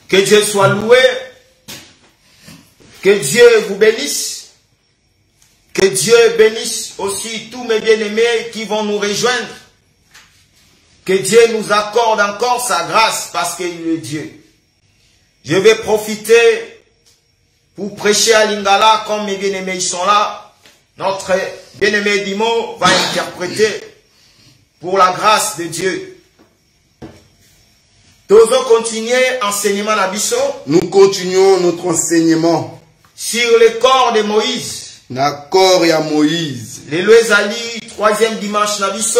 Que Dieu soit loué. Que Dieu vous bénisse. Que Dieu bénisse aussi tous mes bien-aimés qui vont nous rejoindre. Que Dieu nous accorde encore sa grâce parce qu'il est Dieu. Je vais profiter pour prêcher à Lingala comme mes bien-aimés ils sont là. Notre bien-aimé Dimo va interpréter pour la grâce de Dieu. Nous continuer enseignement Nabiso. Nous continuons notre enseignement sur le corps de Moïse. D'accord et à Moïse. Le Loezali, troisième dimanche Nabiso.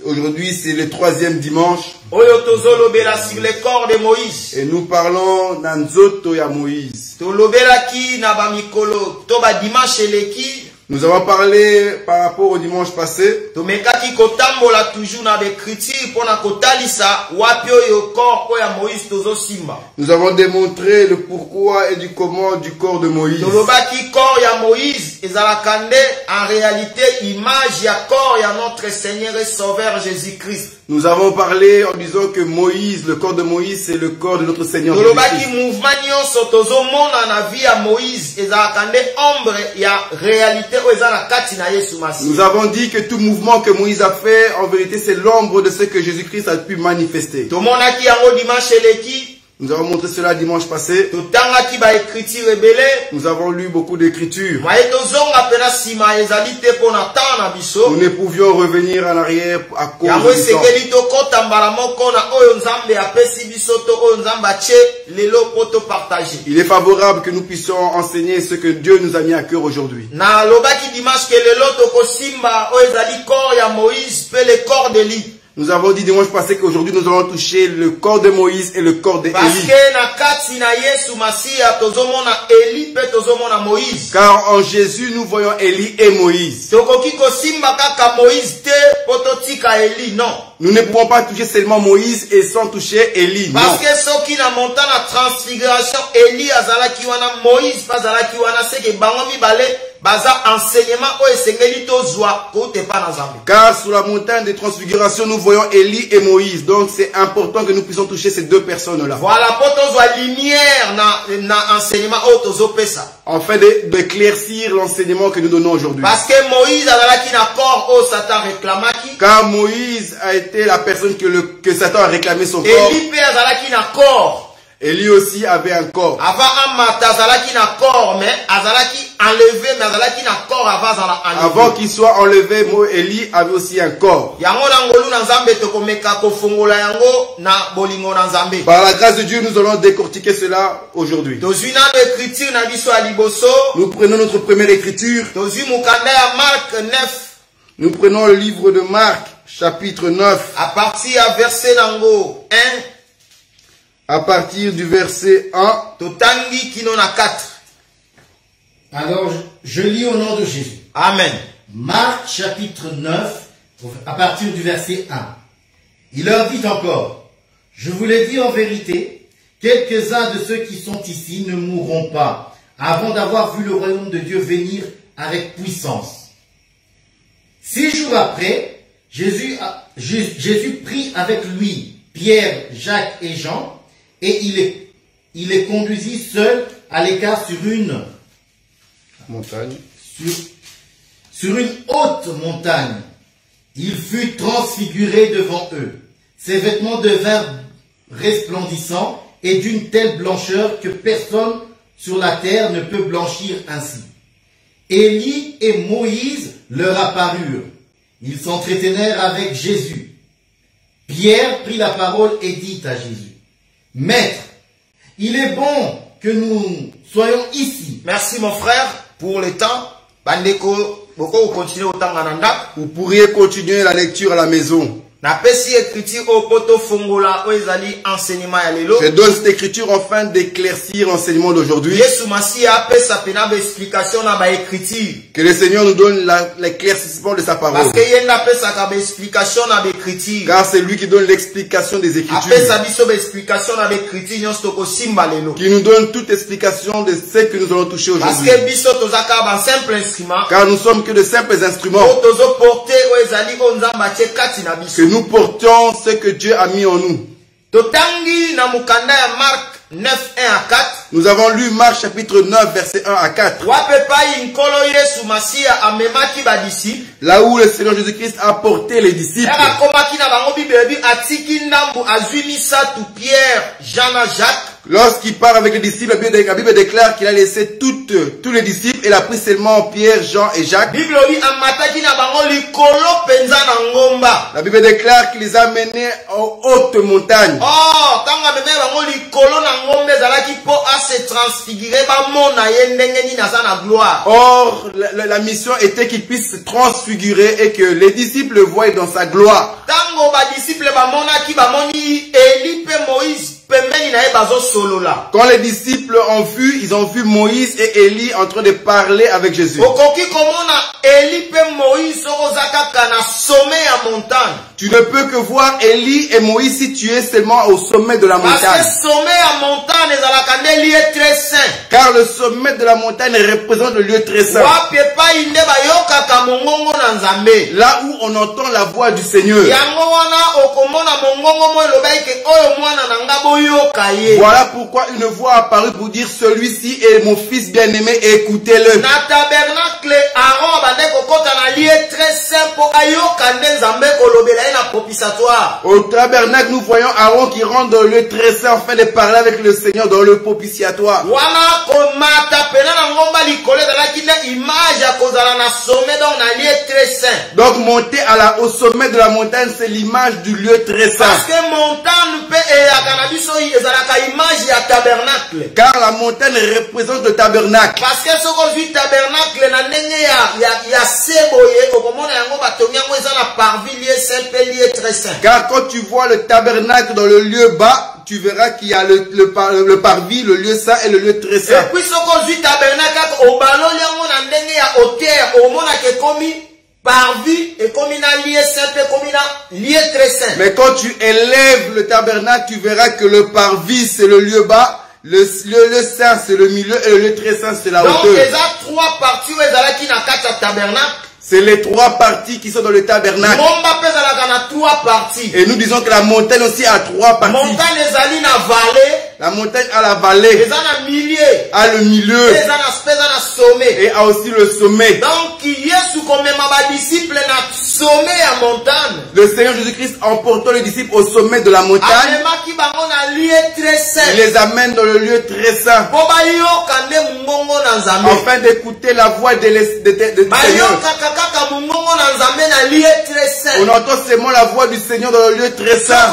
Aujourd'hui c'est le troisième dimanche. Oyotozolobela sur le corps de Moïse. Et nous parlons d'Anzoto ya Moïse. Tolobela ki nabamikolo toba dimanche eleki. Nous avons parlé par rapport au dimanche passé. Tomekaki kotambola toujours na l'écriture pour na kotalisa wapi oyo corps oya Moïse tozo simba. Nous avons démontré le pourquoi et du comment du corps de Moïse. Tolobaki corps ya Moïse ezalakande en réalité image ya corps ya notre Seigneur et Sauveur Jésus-Christ. Nous avons parlé en disant que Moïse, le corps de Moïse, c'est le corps de notre Seigneur Jésus-Christ. Nous avons dit que tout mouvement que Moïse a fait, en vérité, c'est l'ombre de ce que Jésus-Christ a pu manifester. Nous avons montré cela dimanche passé. Nous avons lu beaucoup d'écritures. Nous ne pouvions revenir en arrière à cause du temps. Il est favorable que nous puissions enseigner ce que Dieu nous a mis à cœur aujourd'hui. Nous avons dit dimanche passé qu'aujourd'hui nous allons toucher le corps de Moïse et le corps d'Élie. Car en Jésus nous voyons Élie et Moïse. Nous ne pouvons pas toucher seulement Moïse et sans toucher Élie. Non. Parce que ceux qui n'ont monté la transfiguration, Élie azalaki wana, Moïse azalaki wana, c'est que bangomi balé. Car sur la montagne de transfiguration, nous voyons Élie et Moïse. Donc c'est important que nous puissions toucher ces deux personnes-là. Voilà, lumière na enseignement afin d'éclaircir l'enseignement que nous donnons aujourd'hui. Parce que Moïse a na corps au Satan réclamaki. Car Moïse a été la personne que Satan a réclamé son corps. Élie azalaki na corps. Élie aussi avait un corps. Avant qu'il soit enlevé, Élie avait aussi un corps. Par la grâce de Dieu, nous allons décortiquer cela aujourd'hui. Nous prenons notre première écriture. Nous prenons le livre de Marc, chapitre 9. À partir du verset 1. À partir du verset 1. Alors, je lis au nom de Jésus. Amen. Marc chapitre 9, à partir du verset 1. Il leur dit encore, je vous l'ai dit en vérité, quelques-uns de ceux qui sont ici ne mourront pas avant d'avoir vu le royaume de Dieu venir avec puissance. 6 jours après, Jésus prit avec lui Pierre, Jacques et Jean, et il les conduisit seuls à l'écart sur une montagne. Sur une haute montagne. Il fut transfiguré devant eux. Ses vêtements devinrent resplendissants et d'une telle blancheur que personne sur la terre ne peut blanchir ainsi. Élie et Moïse leur apparurent. Ils s'entretinrent avec Jésus. Pierre prit la parole et dit à Jésus, Maître, il est bon que nous soyons ici. Merci mon frère pour le temps. Bandeko, beaucoup continuer au temps gananda. Vous pourriez continuer la lecture à la maison. Je donne cette écriture afin d'éclaircir l'enseignement d'aujourd'hui. Que le Seigneur nous donne l'éclaircissement de sa parole. Car c'est lui qui donne l'explication des Écritures. Qui nous donne toute explication de ce que nous allons toucher aujourd'hui. Car nous sommes que de simples instruments. Que nous portons ce que Dieu a mis en nous. Totangi na mukanda ya Marc 9, 1 à 4. Nous avons lu Marc chapitre 9, verset 1 à 4. Là où le Seigneur Jésus-Christ a porté les disciples. Lorsqu'il part avec les disciples, la Bible déclare qu'il a laissé tous les disciples et il a pris seulement Pierre, Jean et Jacques. La Bible déclare qu'il les a menés aux hautes montagnes. Or, la mission était qu'il puisse se transfigurer et que les disciples le voient dans sa gloire. Quand les disciples ont vu, ils ont vu Moïse et Élie en train de parler avec Jésus. Tu ne peux que voir Élie et Moïse si tu es seulement au sommet de la montagne. Car le sommet de la montagne représente le lieu très saint. Là où on entend la voix du Seigneur. Voilà pourquoi une voix apparut pour dire celui-ci est mon fils bien-aimé, écoutez-le. Au tabernacle, nous voyons Aaron qui rentre dans le lieu très saint afin de parler avec le Seigneur dans le propitiatoire. Donc monter au sommet de la montagne, c'est l'image du lieu très saint. Car la montagne représente le tabernacle. Car quand tu vois le tabernacle dans le lieu bas, tu verras qu'il y a le parvis, le lieu saint et le lieu très saint. Mais quand tu élèves le tabernacle, tu verras que le parvis c'est le lieu bas, le lieu saint c'est le milieu et le lieu très saint c'est la hauteur. C'est les trois parties qui sont dans le tabernacle. Et nous disons que la montagne aussi a trois parties. La montagne a la vallée, a le milieu et a aussi le sommet. Le Seigneur Jésus-Christ emportant les disciples au sommet de la montagne, il les amène dans le lieu très saint afin d'écouter la voix de Seigneur. On entend seulement la voix du Seigneur dans le lieu très saint.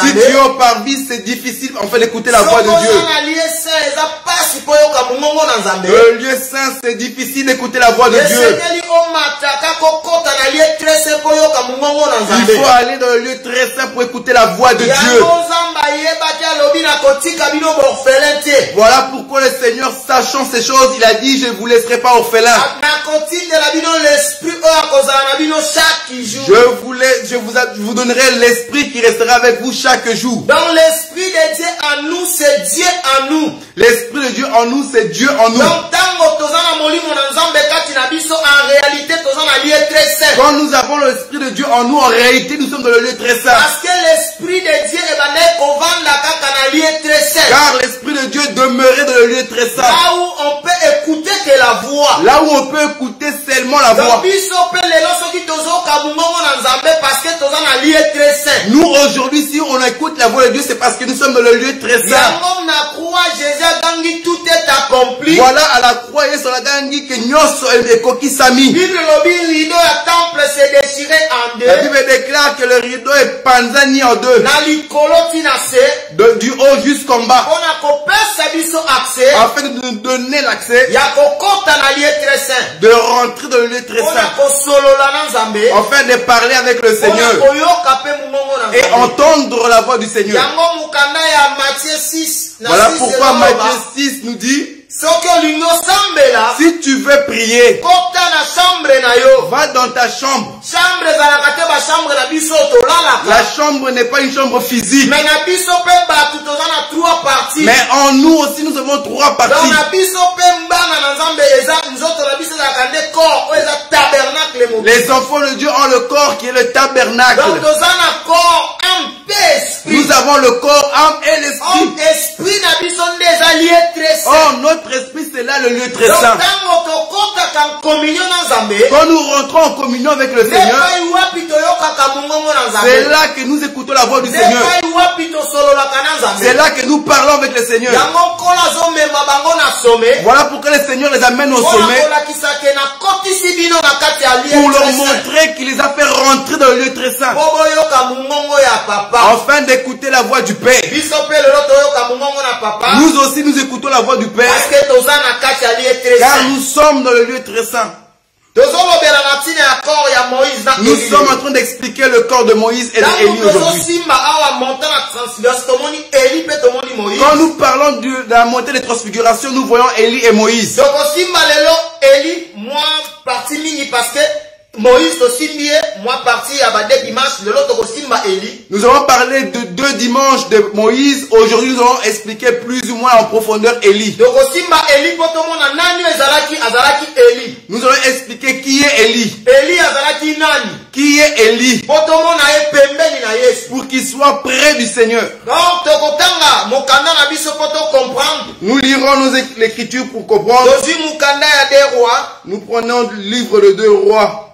Si tu es au parvis, c'est difficile en fait d'écouter la voix de Dieu. Le lieu saint, c'est difficile d'écouter la voix de Dieu. Il faut aller dans le lieu très saint pour écouter la voix de Dieu. Voilà pourquoi le Seigneur, sachant ces choses, il a dit, je ne vous laisserai pas orphelin. Je vous donnerai l'esprit qui restera avec vous chaque jour. Donc l'esprit de Dieu en nous, c'est Dieu en nous. L'esprit de Dieu en nous, c'est Dieu en nous. Donc quand nous avons l'esprit de Dieu en nous, en réalité, nous sommes dans le lieu très saint. Parce que l'esprit de Dieu car l'esprit de Dieu demeurait dans le lieu très saint. Là où on peut écouter que la voix. Là où on peut écouter seulement la voix. Nous aujourd'hui, si on écoute la voix de Dieu, c'est parce que nous sommes dans le lieu très saint. Tout est accompli. Voilà à la croix et sur la gangi que nyoso ekoki sami. La Bible déclare que le rideau est panzani en deux. Du haut jusqu'en bas. Afin de nous donner l'accès de rentrer dans le lieu très saint. Afin de parler avec le Seigneur. Et entendre la voix du Seigneur. Voilà pourquoi Matthieu 6 nous dit, si tu veux prier, va dans ta chambre. La chambre n'est pas une chambre physique. Mais en nous aussi, nous avons trois parties. Les enfants de Dieu ont le corps qui est le tabernacle. Nous avons le corps, âme et l'esprit. Oh, notre esprit, c'est là le lieu très saint. Quand nous rentrons en communion avec le Seigneur, c'est là que nous écoutons la voix du Seigneur. C'est là que nous parlons avec le Seigneur. Voilà pourquoi le Seigneur les amène au sommet, pour leur montrer qu'il les a fait rentrer dans le lieu très saint, afin d'écouter la voix du Père. Nous aussi nous écoutons la voix du Père, car nous sommes dans le lieu très saint. Nous sommes en train d'expliquer le corps de Moïse et d'Élie aujourd'hui. Quand nous parlons de la montée des transfigurations, nous voyons Élie et Moïse. Nous allons parler de 2 dimanches de Moïse. Aujourd'hui, nous allons expliquer plus ou moins en profondeur Élie. Nous allons expliquer qui est Élie. Qui est Élie, pour qu'il soit près du Seigneur. Nous lirons l'écriture pour comprendre. Nous prenons le livre de 2 Rois.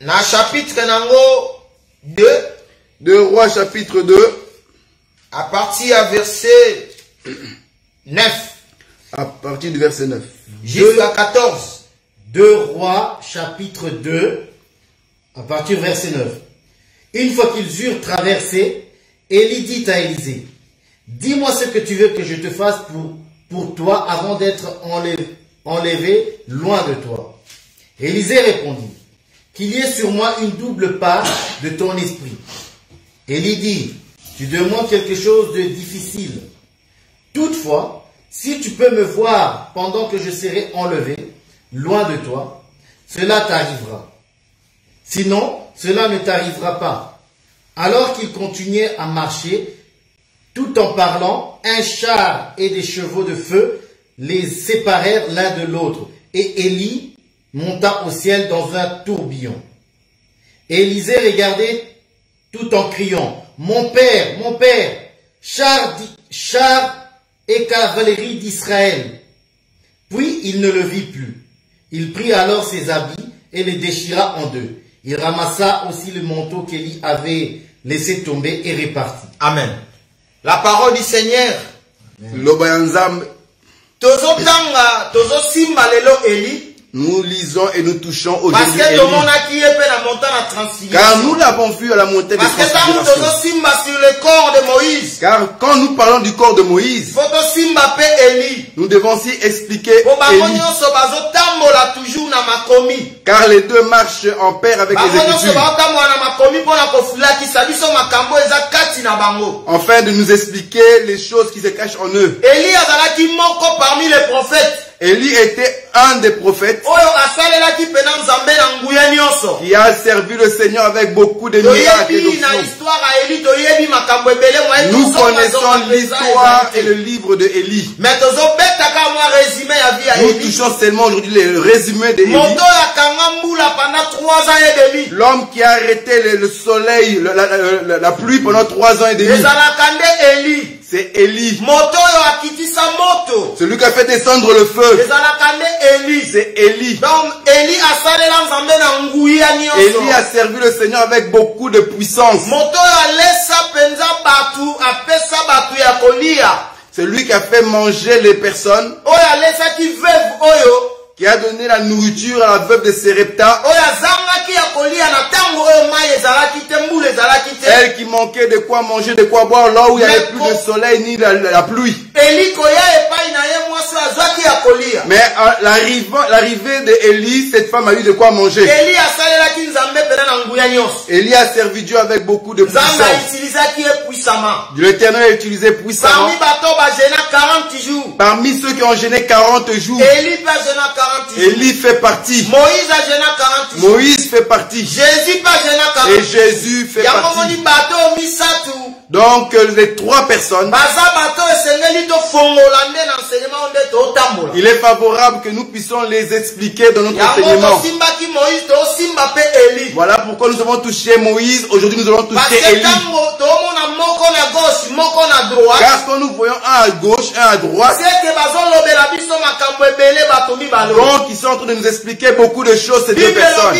Na chapitre nango 2. 2 Rois chapitre 2. À partir du verset 9. À partir du verset 9. Jusqu'à 14. 2 Rois chapitre 2. À partir du verset 9. Une fois qu'ils eurent traversé, Élie dit à Élisée, dis-moi ce que tu veux que je te fasse pour toi avant d'être enlevé loin de toi. Élisée répondit, qu'il y ait sur moi une double part de ton esprit. Élie dit, tu demandes quelque chose de difficile. Toutefois, si tu peux me voir pendant que je serai enlevé, loin de toi, cela t'arrivera. Sinon, cela ne t'arrivera pas. Alors qu'il continuait à marcher, tout en parlant, un char et des chevaux de feu les séparèrent l'un de l'autre. Et Élie monta au ciel dans un tourbillon. Élisée regardait tout en criant, mon père, char et cavalerie d'Israël. Puis il ne le vit plus. Il prit alors ses habits et les déchira en 2. Il ramassa aussi le manteau qu'Élie avait laissé tomber et repartit. Amen. La parole du Seigneur. Nous lisons et nous touchons aujourd'hui Élie. Car nous l'avons vu à la montée des transfigurations. Car quand nous parlons du corps de Moïse, nous devons aussi expliquer Élie. Car les deux marchent en pair avec les Écritures. Afin de nous expliquer les choses qui se cachent en eux. Élie était un des prophètes qui a servi le Seigneur avec beaucoup de miracles et d'options. Nous connaissons l'histoire et le livre de Élie. Nous touchons seulement aujourd'hui le résumé de Élie. L'homme qui a arrêté le soleil, la pluie pendant 3 ans et demi. C'est Élie. Celui qui a fait descendre le feu. C'est Élie. Élie a servi le Seigneur avec beaucoup de puissance. C'est lui qui a fait manger les personnes, qui a donné la nourriture à la veuve de Serepta, elle qui manquait de quoi manger, de quoi boire, là où il n'y avait plus de soleil ni la pluie. Mais à l'arrivée d'Élie, cette femme a eu de quoi manger. Élie a servi Dieu avec beaucoup de puissance. L'Éternel a utilisé puissamment. Parmi ceux qui ont gêné 40 jours, Élie fait partie. Moïse fait partie. Et Jésus fait partie. Donc les 3 personnes Il est favorable que nous puissions les expliquer dans notre enseignement. Voilà pourquoi nous avons touché Moïse, aujourd'hui nous allons toucher Élie. Car quand nous voyons un à gauche, un à droite, donc ils sont en train de nous expliquer beaucoup de choses, ces deux personnes.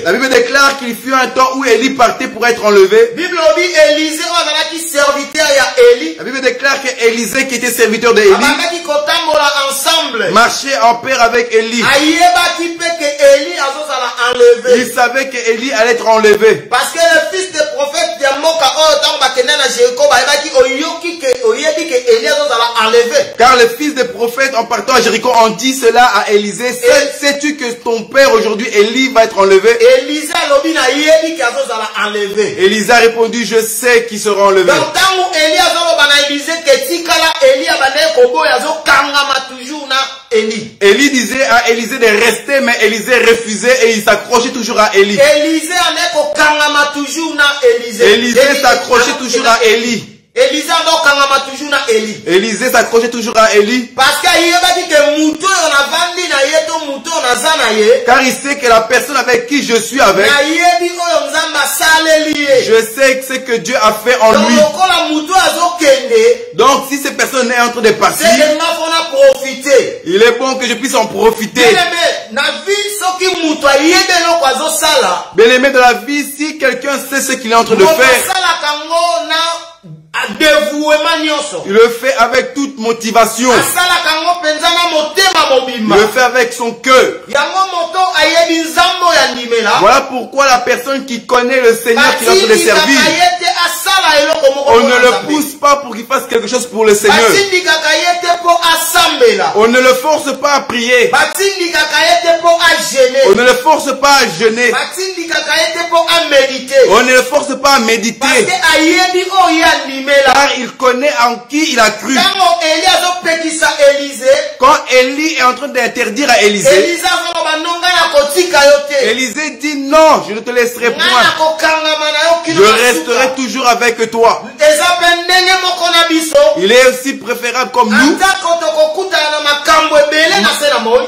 La Bible déclare qu'il fut un temps où Élie partait pour être enlevé. La Bible déclare qu'Élisée, qui était serviteur d'Élie, marchait en pair avec Élie. Il savait qu'Élie allait être enlevé. Parce que le fils de prophète car le fils des prophètes en partant à Jéricho ont dit cela à Élisée. Sais-tu que ton père aujourd'hui Élie va être enlevé? Élisée a répondu, je sais qu'il sera enlevé. Élie disait à Élisée de rester, mais Élisée refusait et il s'accrochait toujours à Élie. Élisée s'accrochait toujours à Élie. Élisée s'accrochait toujours à Élie. Car il sait que la personne avec qui je suis avec, je sais ce que Dieu a fait en lui. Donc si cette personne est en train de partir, il est bon que je puisse en profiter. Bien-aimé de la vie, si quelqu'un sait ce qu'il est en train de faire, il le fait avec toute motivation. Il le fait avec son cœur. Voilà pourquoi la personne qui connaît le Seigneur qui est en train de servir, on ne le pousse pas pour qu'il fasse quelque chose pour le Seigneur. On ne le force pas à prier. On ne le force pas à jeûner. On ne le force pas à méditer. Car il connaît en qui il a cru. Quand Élie est en train d'interdire à Élisée, Élisée dit non, je ne te laisserai point. Je resterai toujours avec toi. Il est aussi préférable comme nous.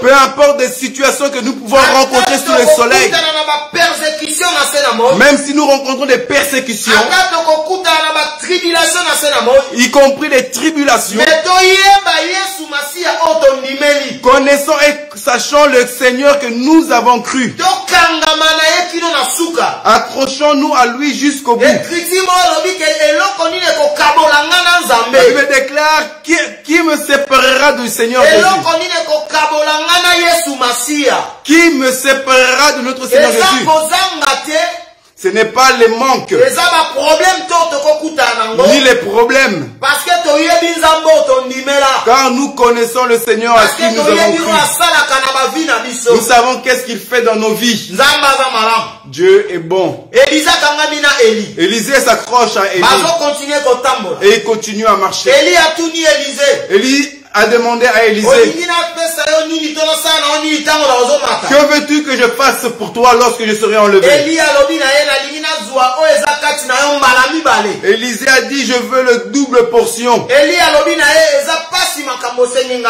Peu importe les situations que nous pouvons rencontrer sous le soleil, même si nous rencontrons des persécutions, y compris les tribulations, connaissant et sachant le Seigneur que nous avons cru, accrochons-nous à lui jusqu'au bout. La Bible déclare qui me séparera du Seigneur Jésus? Qui me séparera de notre Seigneur Jésus? Ce n'est pas les manques, ni les problèmes, car nous connaissons le Seigneur à qui nous avons cru. Nous savons qu'est-ce qu'il fait dans nos vies. Dieu est bon. Élisée s'accroche à Élie et il continue à marcher. Élie a demandé à Élisée, que veux-tu que je fasse pour toi lorsque je serai enlevé? Élisée a dit, je veux le double portion.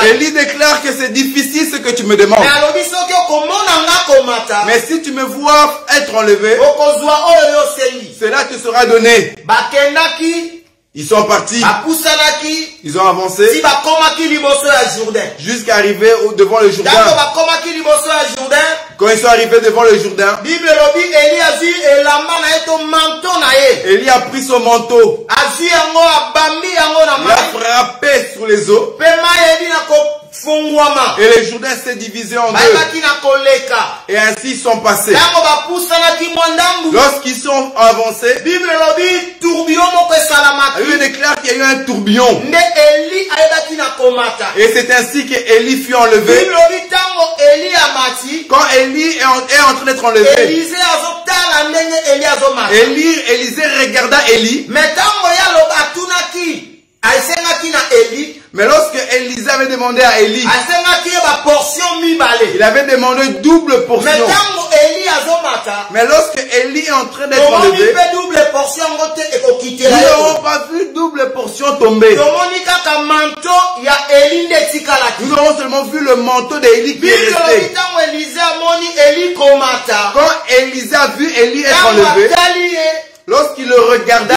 Élie déclare que c'est difficile ce que tu me demandes. Mais si tu me vois être enlevé, cela te sera donné. Ils sont partis. Ils ont avancé jusqu'à arriver devant le Jourdain. Quand ils sont arrivés devant le Jourdain, Élie a pris son manteau. Il a frappé sur les eaux. Et le Jourdain s'est divisé en deux. Et ainsi ils sont passés. Lorsqu'ils sont avancés, la Bible déclare qu'il y a eu un tourbillon. Et c'est ainsi qu'Élie fut enlevé. Quand Élie est en train d'être enlevé, Élisée regarda Élie. Mais lorsque Élisée avait demandé à Élie, il avait demandé double portion. Mais lorsque Élie est en train d'être enlevé, nous n'avons pas vu double portion tomber. Nous avons seulement vu le manteau d'Élie qui est resté. Quand Élisée a vu Élie être enlevé, lorsqu'il le regarda,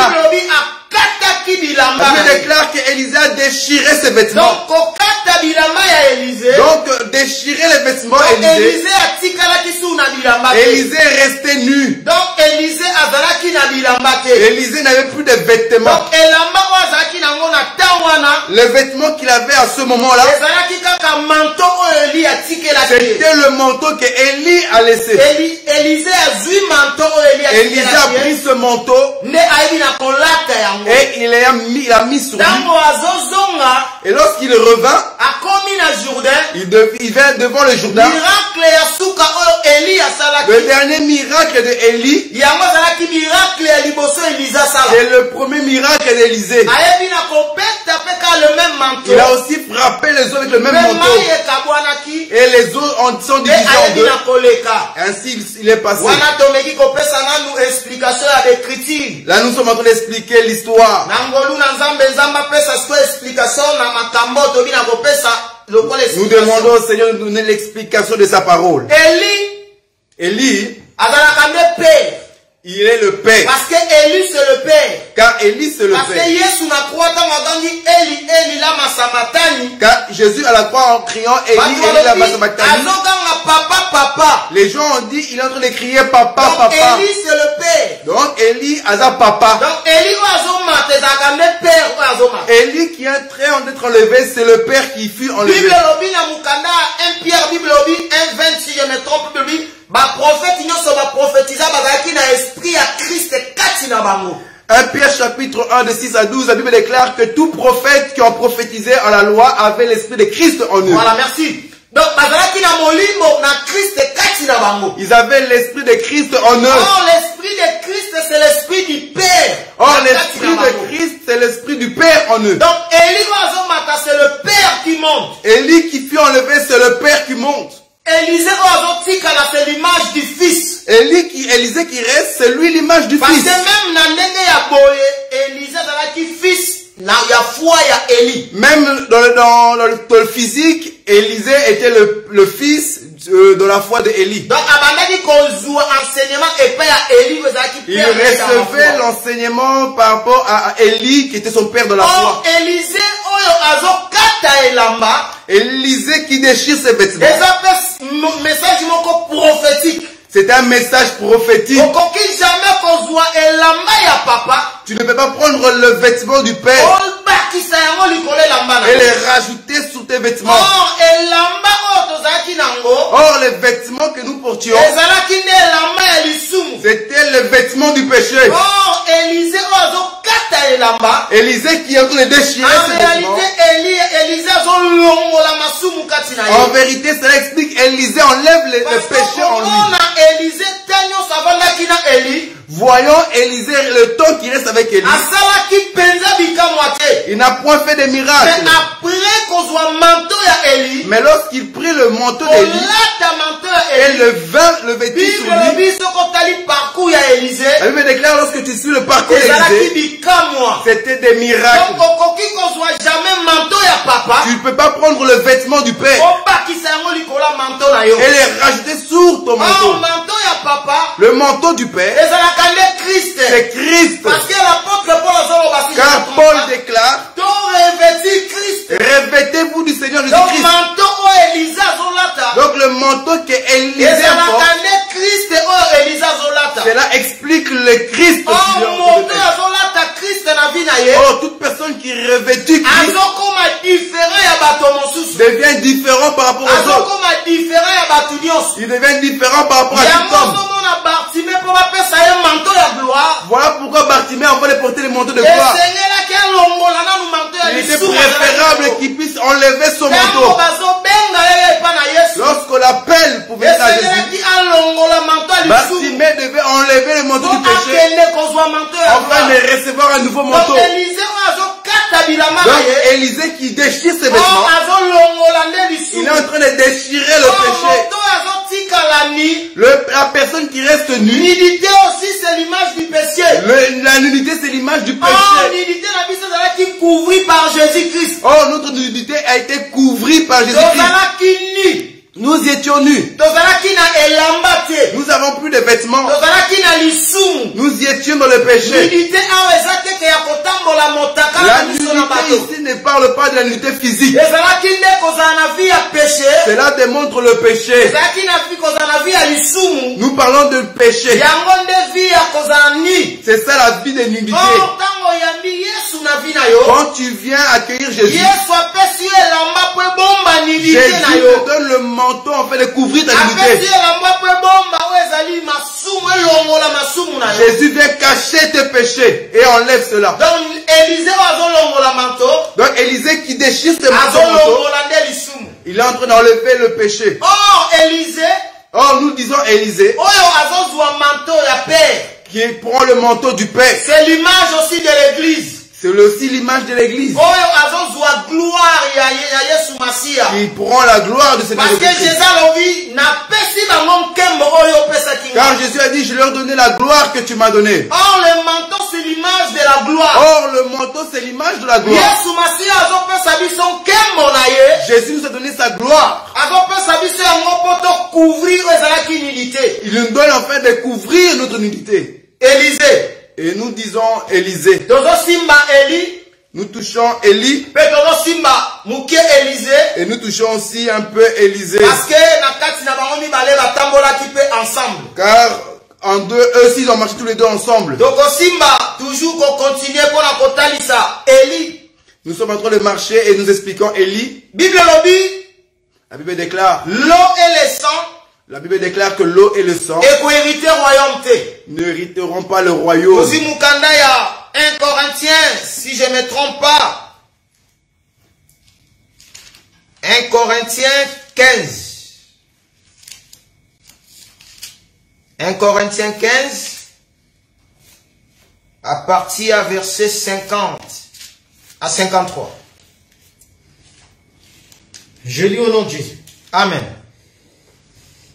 la Bible déclare qu'Élisée a déchiré ses vêtements. Donc, déchirer les vêtements d'Élisée. Élisée est resté nu. Élisée n'avait plus de vêtements. Les vêtements qu'il avait à ce moment-là, c'était le manteau que Élie a laissé. Élisée a pris ce manteau et il a mis sur lui. Et lorsqu'il revint, il vint devant le Jourdain. Le dernier miracle de Élie, c'est le premier miracle d'Élisée. Il a aussi frappé les eaux avec le même manteau. Et les eaux sont divisées en deux. Ainsi il est passé. Là nous sommes en train d'expliquer l'histoire. Nous demandons au Seigneur de nous donner l'explication de sa parole. Élie, il est le Père. Parce que Élie c'est le Père. Car Élie c'est le Père. Car Jésus à la croix en criant Élie, Élie lama sabachthani. Les gens ont dit il est en train de crier papa, papa. Élie c'est le Père. Donc Élie a sa papa. Donc Élie qui est en train d'être enlevé, c'est le Père qui fut enlevé. Bible lobi na mukanda 1 Pierre Bible lobi 1:26 je me trompe Bible. Ba prophète nyonso ba prophétisa bazaki na esprit à Christ kati na bango. 1 Pierre chapitre 1 de 6 à 12, la Bible déclare que tout prophète qui ont prophétisé en la loi avait l'esprit de Christ en eux. Voilà, merci. Donc bazaki na molimo na Christ kati na bango. Ils avaient l'esprit de Christ en eux. Or l'esprit de Christ c'est l'esprit du Père. Or l'esprit de Christ c'est l'esprit du Père en eux. Donc Élie Wazomata c'est le Père qui monte. Élie qui fut enlevé c'est le Père qui monte. Élisée c'est l'image du Fils. Élisée qui reste, c'est lui l'image du Fils. Fils. Parce que même dans Élisée qui fils, il y a foi, il y a Élie. Même dans le physique, Élisée était le fils de la foi de Élie. Donc, il recevait l'enseignement par rapport à Élie qui était son père de la foi. Élisée qui déchire ses vêtements. C'est un message prophétique. Tu ne peux pas prendre le vêtement du Père et les rajouter sur tes vêtements. Or, les vêtements que nous portions, c'était le vêtement du péché. Élisée qui est en train de déchirer ses vêtements. En vérité, cela explique Élisée enlève le péché en lui. Voyons Élisée le temps qu'il reste avec Élie. Il n'a point fait de miracle. Mais lorsqu'il prit le manteau d'Élie et le vêtit sur lui, la Bible déclare lorsque tu suis le parcours d'Élisée, c'était des miracles. Tu ne peux pas prendre le vêtement du Père et les rajouter sur ton manteau. Le manteau du Père, c'est Christ. Car Paul déclare, revêtez-vous du Seigneur Jésus-Christ. Donc le manteau que Élisée porte, cela explique le Christ. Oh, toute personne qui revêtit Christ devient différent par rapport aux autres. Il devient différent par rapport à tout homme. Voilà pourquoi Bartimée, avant de porter le manteau de gloire, il était préférable qu'il puisse enlever son manteau. Lorsqu'on l'appelle pour venir à Jésus, Bartimée devait enlever le manteau du péché afin de recevoir un nouveau manteau. Donc Élisée qui déchire ses vêtements, il est en train de déchirer le péché. La personne qui reste nue. Nudité aussi, c'est l'image du péché. La nudité, c'est l'image du péché. Oh, nudité, la vie, c'est qui couvrit par Jésus-Christ. Oh, notre nudité a été couvrie par Jésus-Christ. Nous étions nus. Nous n'avons plus de vêtements. Nous y étions dans le péché. La nudité ici ne parle pas de la nudité physique. Cela démontre le péché. Nous parlons de péché. C'est ça la vie de nudité. Quand tu viens accueillir Jésus, Jésus te donne le manteau en fait de couvrir ta nudité. Jésus vient cacher tes péchés et enlève cela. Donc Élisée qui déchire ce manteau, il est en train d'enlever le péché. Or nous disons Élisée qui prend le manteau du Père. C'est l'image aussi de l'église. C'est aussi l'image de l'église. Il prend la gloire de cette église. Car Jésus a dit, je leur donnais la gloire que tu m'as donnée. Or, le manteau, c'est l'image de la gloire. Or, le manteau, c'est l'image de la gloire. Jésus nous a donné sa gloire. Il nous donne en fait de couvrir notre nudité. Élisée. Et nous disons Élisée. Nous touchons Élie. Et nous touchons aussi un peu Élisée. Car en deux, eux aussi ils ont marché tous les deux ensemble. Nous sommes en train de marcher et nous expliquons Élie. La Bible déclare l'eau et le sang. La Bible déclare que l'eau et le sang ne hériteront pas le royaume. 1 Corinthiens, si je ne me trompe pas. 1 Corinthiens 15. 1 Corinthiens 15, à partir à verset 50 à 53. Je lis au nom de Jésus. Amen.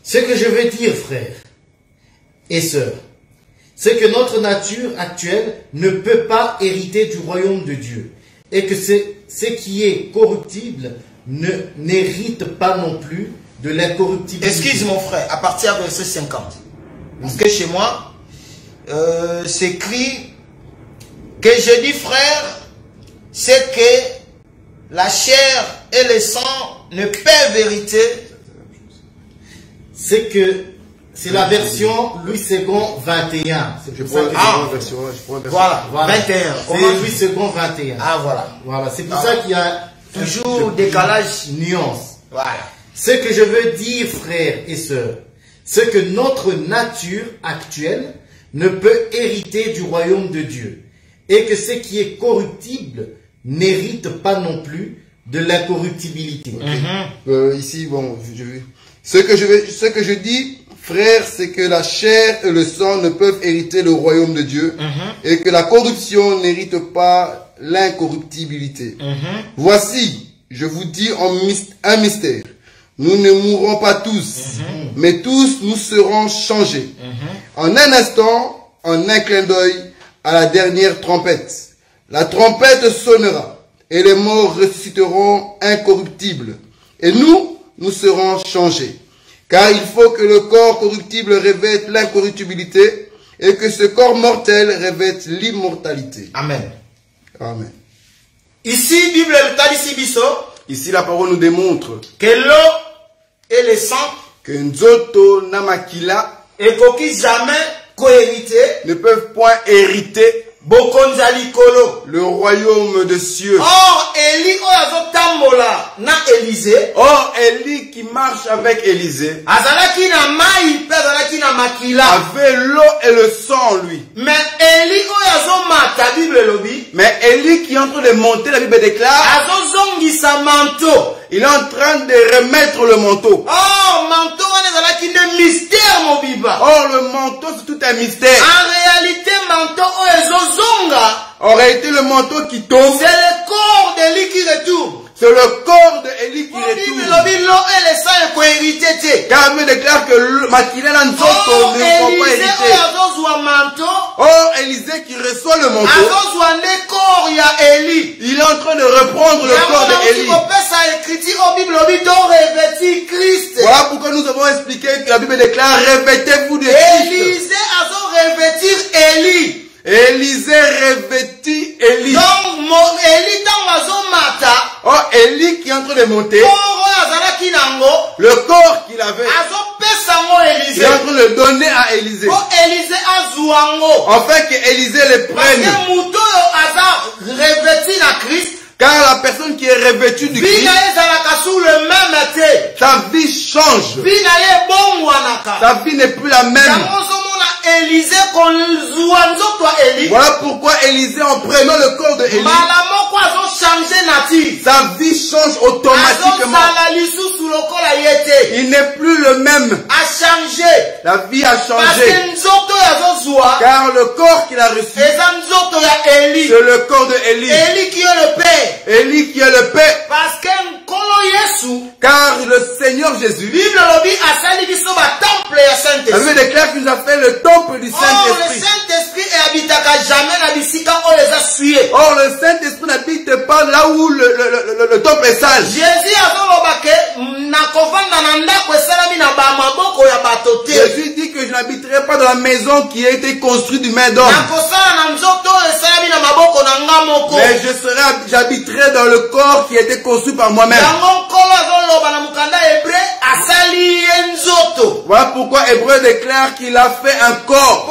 Ce que je veux dire, frères et sœurs, c'est que notre nature actuelle ne peut pas hériter du royaume de Dieu, et que ce qui est corruptible n'hérite pas non plus de l'incorruptibilité. Excuse mon frère, à partir de verset 50. Parce que chez moi, c'est écrit que je dis frère, c'est que la chair et le sang ne peuvent hériter. C'est la version Louis II 21. Je prends la version. Voilà, 21. C'est Louis II 21. Ah, voilà. Voilà, c'est pour ça qu'il y a toujours décalage. Nuance. Voilà. Ce que je veux dire, frères et sœurs, c'est que notre nature actuelle ne peut hériter du royaume de Dieu, et que ce qui est corruptible n'hérite pas non plus de l'incorruptibilité. Ici, bon, je vais. Ce que je dis, frère, c'est que la chair et le sang ne peuvent hériter le royaume de Dieu, et que la corruption n'hérite pas l'incorruptibilité. Voici, je vous dis un mystère. Nous ne mourrons pas tous, mais tous nous serons changés. En un instant, en un clin d'œil, à la dernière trompette. La trompette sonnera, et les morts ressusciteront incorruptibles. Et nous serons changés. Car il faut que le corps corruptible revête l'incorruptibilité, et que ce corps mortel revête l'immortalité. Amen. Amen. Ici, Bible ici, la parole nous démontre que l'eau et le sang que Nzoto Namakila et qu'aucun jamais cohérité ne peuvent point hériter le royaume de cieux. Or, Élie qui marche avec Élisée avait l'eau et le sang, lui. Mais Élie qui est en train de monter, la Bible déclare, il est en train de remettre le manteau. Or, le manteau, c'est tout un mystère. En réalité, le manteau qui tombe, c'est le corps d'Élie qui retourne. C'est le corps d'Élie qui retourne. Car Bible déclare que Makilé n'a ne faut pas hériter. Oh, Élisée qui reçoit le manteau. Il est en train de reprendre le corps d'Élie. Voilà pourquoi nous avons expliqué que la Bible déclare revêtez-vous de Christ. Élisée revêtit Élie. Oh, Élie qui est en train de monter. Le corps qu'il avait, il est en train de le donner à Élisée. Afin que Élisée le prenne. Car la personne qui est revêtue du Christ, sa vie change. Sa vie n'est plus la même. Voilà pourquoi Élisée, en prenant le corps de Élie, sa vie change automatiquement. Il n'est plus le même. La vie a changé. Car le corps qu'il a reçu, c'est le corps de Élie. Élie qui est le Père. Élie qui est le Père. Car le Seigneur Jésus, la Bible déclare qu'il nous a fait le temple du Saint-Esprit. Or, le Saint-Esprit n'habite pas là où le temple est sale. Jésus dit que je n'habiterai pas dans la maison qui a été construite du main d'homme. Mais j'habiterai dans le corps qui a été construit par moi-même. Voilà pourquoi Hébreu déclare qu'il a fait un corps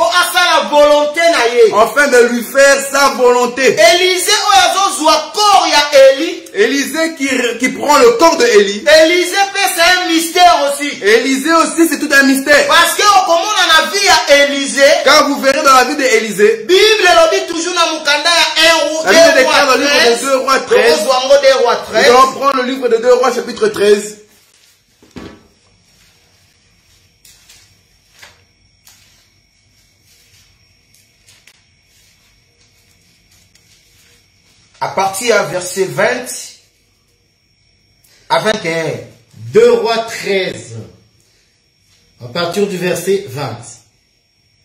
afin de lui faire sa volonté. Élisée qui prend le corps de Élie. Élisée c'est un mystère aussi. Élisée aussi c'est tout un mystère. Parce que comment on a vu à Élisée. Car vous verrez dans la vie d'Élisée. Bible lobby toujours dans Mukanda ya 1 La Bible déclare dans le livre de 2 Rois 13. Nous allons prendre le livre de 2 Rois chapitre 13. À partir du verset 20 à 21. 2 Rois 13. À partir du verset 20.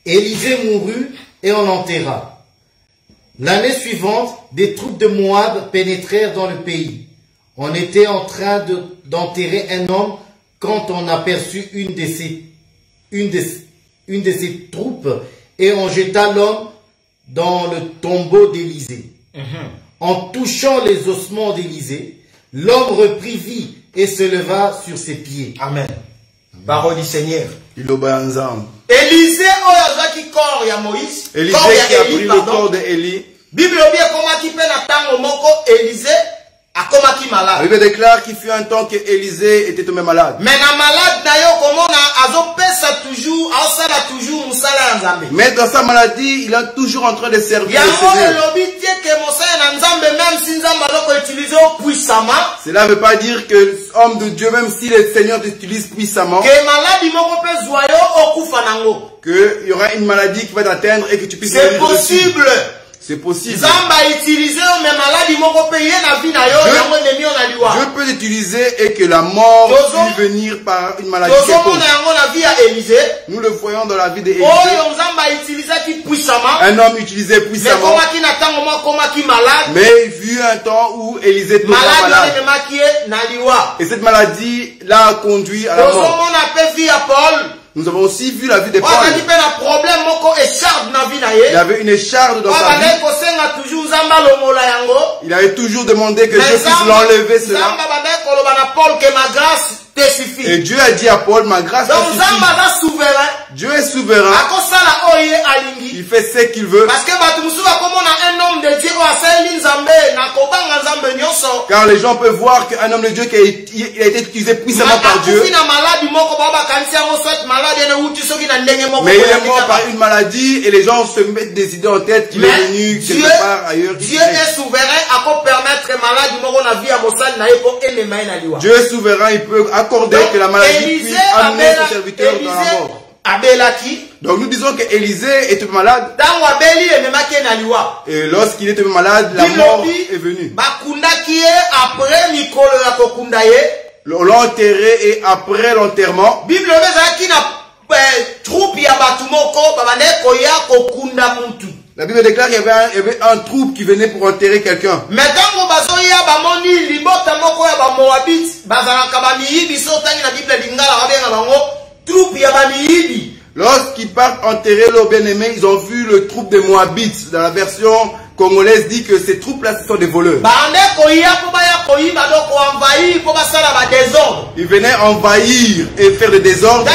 Élisée mourut et on l'enterra. L'année suivante, des troupes de Moab pénétrèrent dans le pays. On était en train d'enterrer un homme quand on aperçut une de ces troupes et on jeta l'homme dans le tombeau d'Élisée. En touchant les ossements d'Élisée, l'homme reprit vie et se leva sur ses pieds. Amen. Parole du Seigneur. Élisée qui a pris le corps d'Élie. Bible Élisée la Bible déclare qu'il fut un temps que Élisée était tombé malade. Mais Mais dans sa maladie, il est toujours en train de servir le Seigneur. Cela ne veut pas dire que l'homme de Dieu, même si le Seigneur t'utilise puissamment, qu'il y aura une maladie qui va t'atteindre et que tu puisses mourir dessus. C'est possible. C'est possible. Dieu peut l'utiliser et que la mort puisse venir par une maladie quelconque. Nous le voyons dans la vie d'Élisée. Un homme utilisé puissamment. Mais il fut un temps où Élisée était malade. Et cette maladie l'a conduit à la mort. Nous avons aussi vu la vie de Paul. Il avait une écharde dans sa vie. Il avait toujours demandé que Dieu puisse l'enlever cela. Et Dieu a dit à Paul, ma grâce te suffit. Dieu est souverain. Il fait ce qu'il veut. Car les gens peuvent voir qu'un homme de Dieu qui a été utilisé puissamment par Dieu. Mais il est mort par une maladie et les gens se mettent des idées en tête qu'il est venu quelque part ailleurs. Dieu est souverain à permettre Dieu est souverain, il peut accorder que la maladie puisse amener son serviteur dans la mort. Donc nous disons qu'Élisée était malade. Et lorsqu'il était malade, la mort est venue. On l'a enterré et après l'enterrement, la Bible déclare qu'il y avait un troupe qui venait pour enterrer quelqu'un. Lorsqu'ils partent enterrer leurs bien-aimés, ils ont vu le troupe des Moabites. Dans la version congolaise dit que ces troupes-là, ce sont des voleurs. Ils venaient envahir et faire des désordres.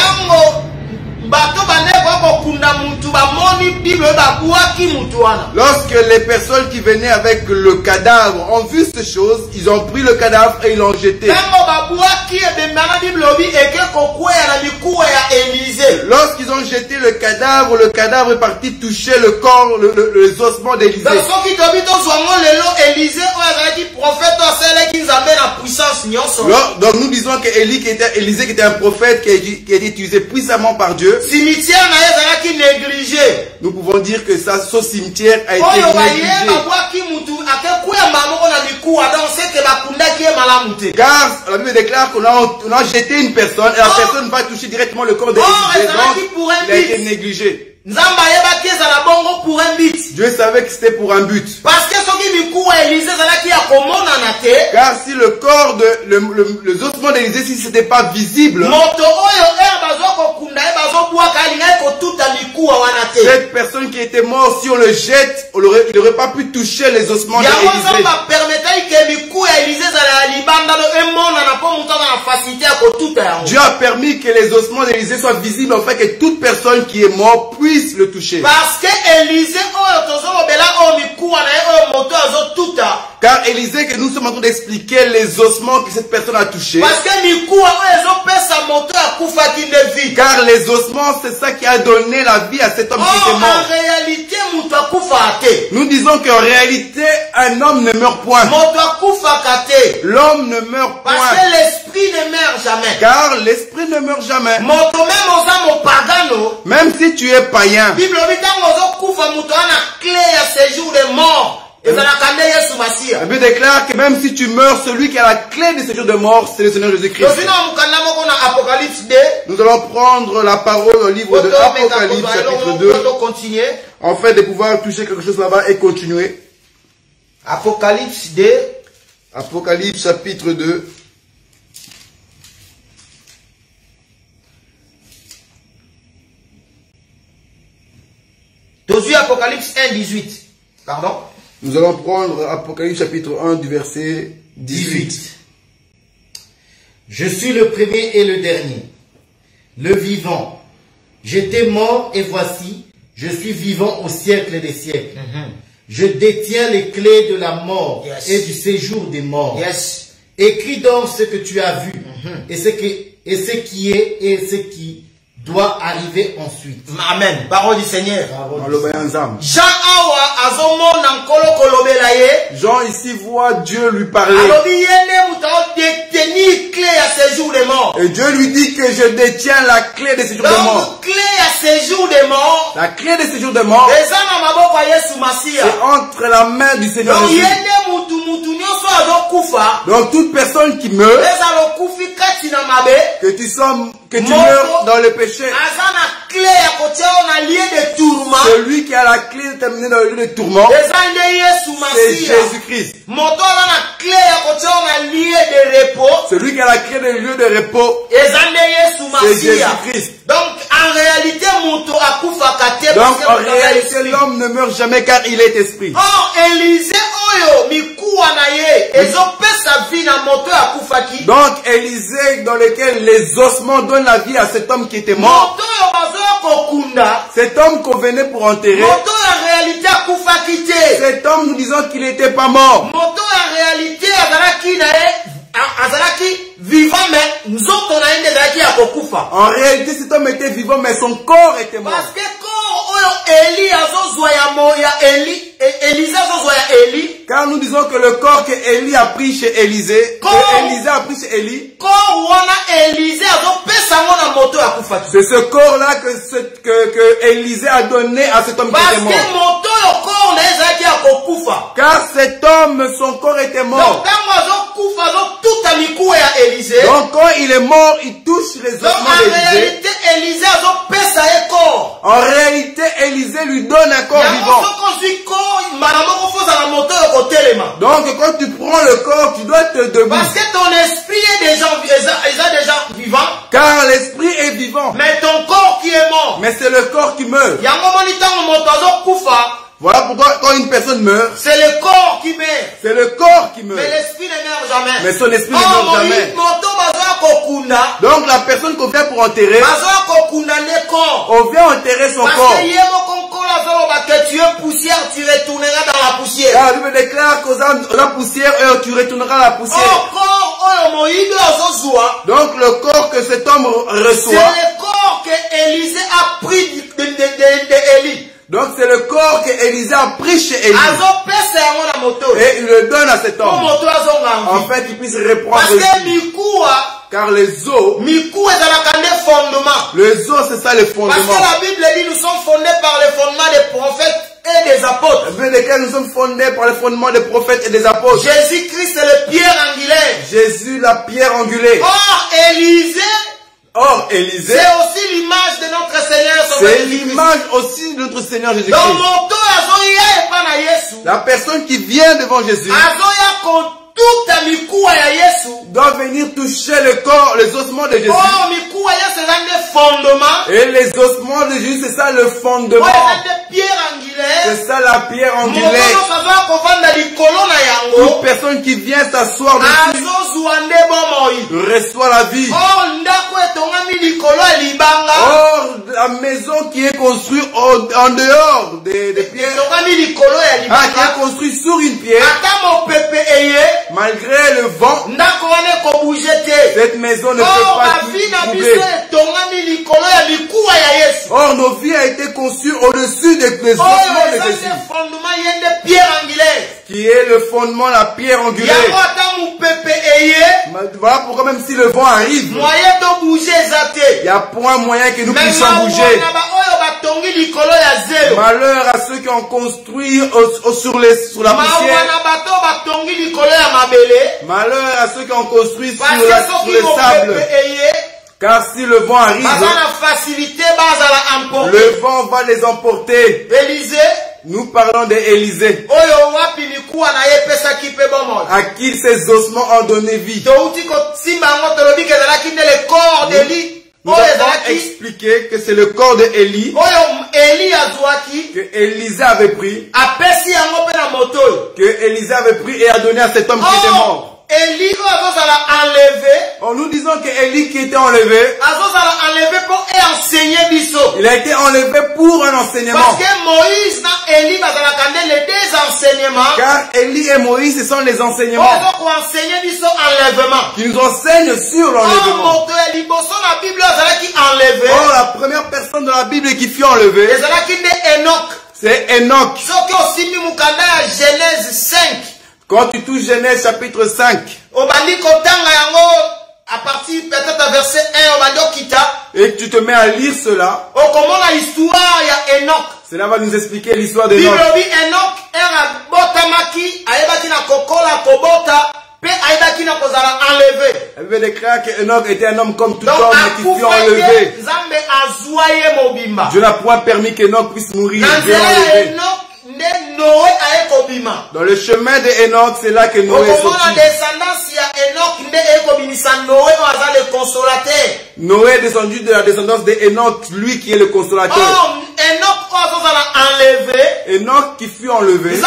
Lorsque les personnes qui venaient avec le cadavre ont vu ces choses, ils ont pris le cadavre et ils l'ont jeté. Lorsqu'ils ont jeté le cadavre est parti toucher le corps, les ossements d'Élisée. Donc nous disons que Élisée qui était un prophète qui a été utilisé puissamment par Dieu. Nous pouvons dire que ce cimetière a été négligé. Car la Bible déclare qu'on a jeté une personne et la personne va toucher directement le corps d'Élisée. Donc il a été négligé. Dieu savait que c'était pour un but. Car si le corps les ossements d'Élisée, si c'était pas visible, cette personne qui était morte, si on le jette, il n'aurait pas pu toucher les ossements d'Élisée. Dieu a permis que les ossements d'Élisée soient visibles afin que toute personne qui est morte puisse le toucher. Car Élisée, que nous sommes en train d'expliquer les ossements que cette personne a touchés. Car les ossements, c'est ça qui a donné la vie à cet homme qui était mort. Nous disons qu'en réalité, un homme ne meurt point. L'homme ne meurt point. Parce que l'esprit ne meurt jamais. Car l'esprit ne meurt jamais. Même si tu es païen. La Bible déclare que même si tu meurs, celui qui a la clé de séjour de mort, c'est le Seigneur Jésus-Christ. Nous allons prendre la parole au livre de Apocalypse, chapitre 2, en fait de pouvoir toucher quelque chose là-bas et continuer. Apocalypse 2. Apocalypse, chapitre 2. Apocalypse 1, 18. Pardon? Nous allons prendre Apocalypse chapitre 1 du verset 18. Je suis le premier et le dernier, le vivant. J'étais mort et voici, je suis vivant au siècle des siècles. Je détiens les clés de la mort et du séjour des morts. Écris donc ce que tu as vu et ce qui est et ce qui doit arriver ensuite. Amen. Parole du Seigneur. Jean ici voit Dieu lui parler. Et Dieu lui dit que je détiens la clé de séjour de mort. La clé de séjour de mort c'est entre la main du Seigneur Jésus. Donc toute personne qui meurt, que tu meurs dans le péché, celui qui a la clé de t'amener dans le lieu de tourment, c'est Jésus-Christ. Celui qui a la clé du lieu de repos, c'est Jésus-Christ. Donc en réalité, l'homme ne meurt jamais car il est esprit. Donc Élisée, dans lequel les ossements donnent la vie à cet homme qui était mort, cet homme qu'on venait pour enterrer, cet homme, nous disons qu'il n'était pas mort. En réalité, cet homme était vivant, mais son corps était mort. Car nous disons que le corps que Élie a pris chez Élisée, que Élisée a pris chez Élie, c'est ce corps-là que Élisée a donné à cet homme qui était mort. Car cet homme, son corps était mort. Donc quand il est mort, il touche les ossements d'Élisée. En réalité, Élisée lui donne un corps vivant. Donc quand tu prends le corps, tu dois te debout. Parce que ton esprit est déjà vivant. Car l'esprit est vivant. Mais ton corps qui est mort. Mais c'est le corps qui meurt. Voilà pourquoi quand une personne meurt, c'est le corps qui meurt. C'est le corps qui meurt. Mais l'esprit ne meurt jamais. Mais son esprit ne meurt jamais. Donc la personne qu'on vient pour enterrer, on vient enterrer son corps. Que tu es poussière, tu retourneras dans la poussière. La Bible déclare qu'aux la poussière, tu retourneras à la poussière. Donc le corps que cet homme reçoit, c'est le corps que Élisée a pris d'Élie. Donc c'est le corps que Élisée a pris chez Élie. Et il le donne à cet homme. En fait, il puisse reprendre aussi. Car les os, c'est ça le fondement. Parce que la Bible dit nous sommes fondés par le fondement des prophètes et des apôtres. La Bible dit nous sommes fondés par le fondement des prophètes et des apôtres. Jésus-Christ est le pierre angulaire. Jésus la pierre angulaire. Or Élisée, c'est aussi l'image de notre Seigneur. C'est l'image aussi de notre Seigneur Jésus-Christ. La personne qui vient devant Jésus doit venir toucher le corps, les ossements de Jésus. Et les ossements de Jésus, c'est ça le fondement. C'est ça la pierre angulaire. Toute personne qui vient s'asseoir dessus reçoit la vie. Or, la maison qui est construite en dehors des pierres, qui est construite sur une pierre, malgré le vent, cette maison ne peut pas bouger. Or, nos vies ont été conçues au-dessus des ossements de Jésus, qui est le fondement, la pierre angulaire. Voilà pourquoi même si le vent arrive, il n'y a point moyen que nous puissions bouger. Malheur à ceux qui ont construit sur la poussière. Malheur à ceux qui ont construit sur le sable. Car si le vent arrive, le vent va les emporter. Nous parlons d'Élisée, à qui ces ossements ont donné vie. Nous avons expliqué que c'est le corps d'Élie que Élisée avait pris, que Élisée avait pris et a donné à cet homme qui était mort. En nous disant que Élie qui était enlevé, il a été enlevé pour un enseignement. Car Élie et Moïse, ce sont les enseignements qui nous enseignent sur l'enlèvement. Or, la première personne de la Bible qui fut enlevée, c'est Enoch. Quand tu touches Genèse chapitre 5, à partir peut-être à verset 1, et tu te mets à lire cela, cela va nous expliquer l'histoire d'Enoch. La Bible déclare qu'Enoch était un homme comme tout homme qui fut enlevé. Dieu n'a point permis qu'Enoch puisse mourir. Dans le chemin d'Enoch, c'est là que Noé est sorti. Noé est descendu de la descendance d'Enoch, lui qui est le consolateur. Enoch qui fut enlevé.